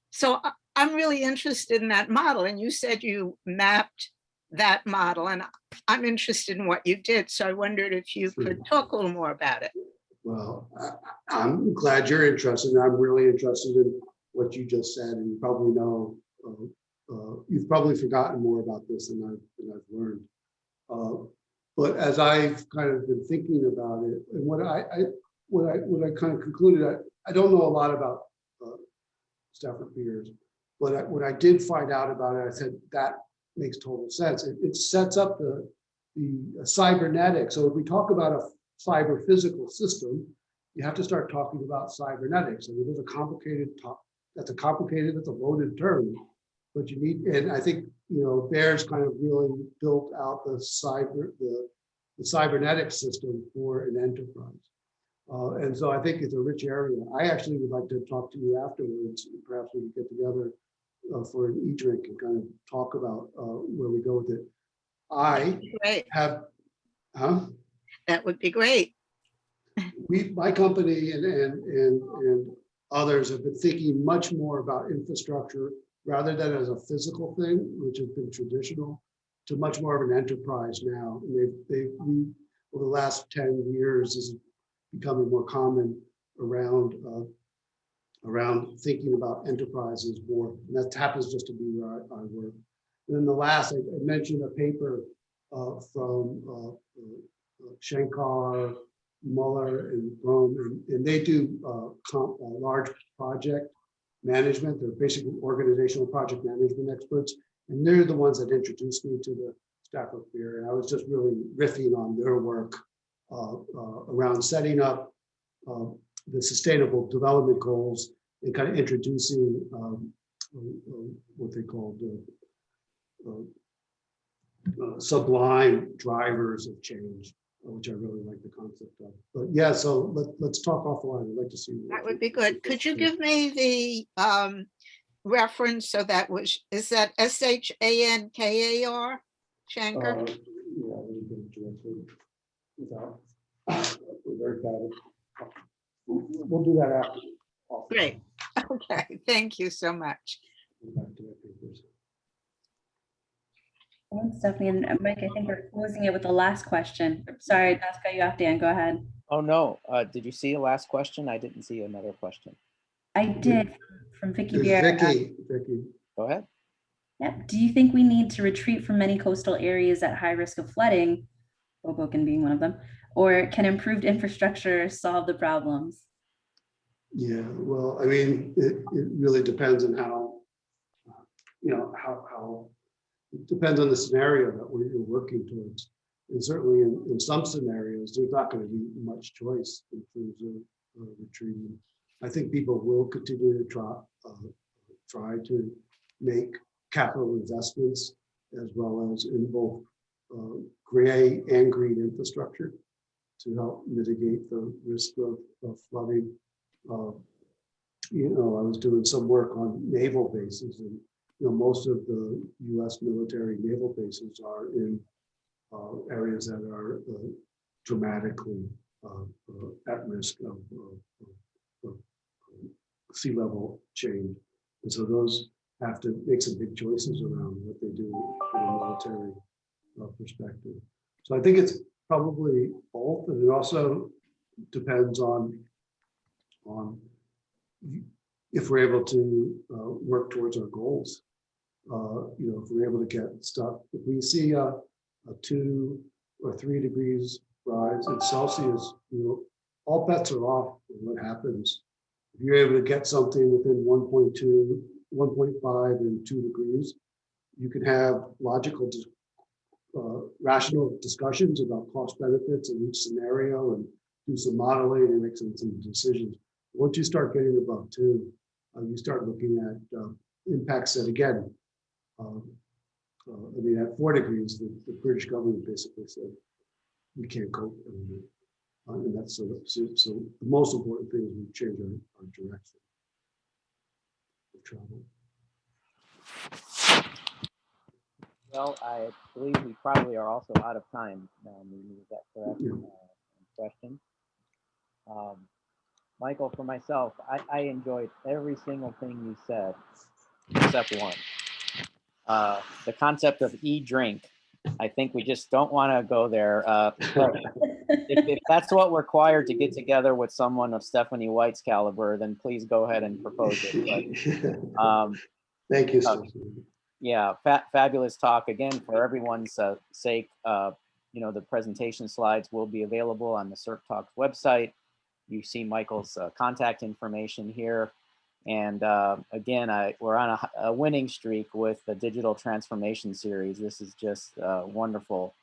So I'm really interested in that model. And you said you mapped that model, and I'm interested in what you did. So I wondered if you could talk a little more about it. Well, I'm glad you're interested. I'm really interested in what you just said, and you probably know, you've probably forgotten more about this than I've learned. But as I've kind of been thinking about it, and what I kind of concluded, I don't know a lot about Stafford Beers, but what I did find out about it, I said that makes total sense. It sets up the cybernetics. So if we talk about a cyber physical system, you have to start talking about cybernetics. I mean, there's a complicated that's a loaded term, but you need, and I think, Bears kind of really built out the cybernetic system for an enterprise. And so I think it's a rich area. I actually would like to talk to you afterwards. Perhaps we can get together for an e-drink and kind of talk about where we go with it. That would be great. My company and others have been thinking much more about infrastructure rather than as a physical thing, which has been traditional, to much more of an enterprise now. And we over the last 10 years is becoming more common around thinking about enterprises more. And that happens just to be where I work. And then the last, I mentioned a paper from Shankar, Muller, and Rome, and they do large project management. They're basically organizational project management experts, and they're the ones that introduced me to the staff up here. And I was just really riffing on their work around setting up the sustainable development goals and kind of introducing what they called sublime drivers of change, which I really like the concept of. But yeah, so let's talk offline. I'd like to see. That would be good. Could you give me the reference? So that was, is that SHANKAR? Shankar? Yeah, let me get it directly without. We're very bad. We'll do that after. Great. Okay, thank you so much. Back to our papers. Thanks, Stephanie. And Mike, I think we're closing it with the last question. Sorry, Nas, cut you off, Dan. Go ahead. Oh, no. Did you see a last question? I didn't see another question. I did, from Vicky There's Beer. Vicky. Go ahead. Yep. Do you think we need to retreat from many coastal areas at high risk of flooding, Hoboken being one of them, or can improved infrastructure solve the problems? Yeah, well, I mean, it really depends on how, how it depends on the scenario that you're working towards. And certainly in some scenarios, there's not going to be much choice in terms of retreating. I think people will continue to try to make capital investments as well as in both gray and green infrastructure to help mitigate the risk of flooding. I was doing some work on naval bases, and most of the U.S. military naval bases are in areas that are dramatically at risk of sea level change, and so those have to make some big choices around what they do from a military perspective. So I think it's probably both, and it also depends on if we're able to work towards our goals. If we're able to get stuff, if we see a 2 or 3 degrees rise in Celsius, all bets are off with what happens. If you're able to get something within 1.2, 1.5 and 2 degrees, you can have logical, rational discussions about cost benefits in each scenario and do some modeling and make some decisions. Once you start getting above 2, you start looking at impacts that, again, at 4 degrees, the British government basically said, we can't cope anymore. And that's so the most important thing is we change our direction of travel. Well, I believe we probably are also out of time now. Is that correct? Question. Michael, for myself, I enjoyed every single thing you said, except one. The concept of e-drink. I think we just don't want to go there. But if that's what required to get together with someone of Stephanie White's caliber, then please go ahead and propose it. But, thank you, Stephanie. Yeah, fabulous talk again. For everyone's sake, the presentation slides will be available on the SERC Talks website. You see Michael's contact information here. And again, we're on a winning streak with the Digital Transformation Series. This is just a wonderful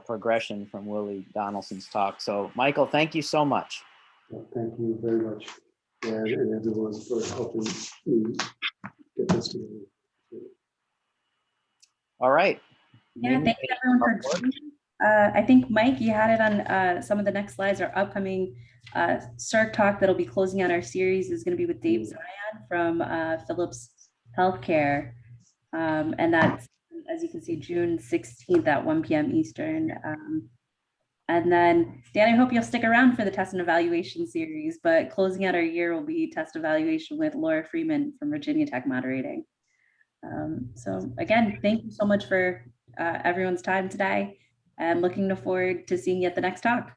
progression from Willie Donaldson's talk. So Michael, thank you so much. Well, thank you very much, and everyone for helping me get this together. All right. Yeah, thanks everyone for joining. I think, Mike, you had it on some of the next slides. Our upcoming SERC talk that'll be closing out our series is going to be with Dave Zion from Philips Healthcare. And that's, as you can see, June 16th at 1 p.m. Eastern. And then, Dan, I hope you'll stick around for the test and evaluation series, but closing out our year will be test evaluation with Laura Freeman from Virginia Tech moderating. So again, thank you so much for everyone's time today, and looking forward to seeing you at the next talk.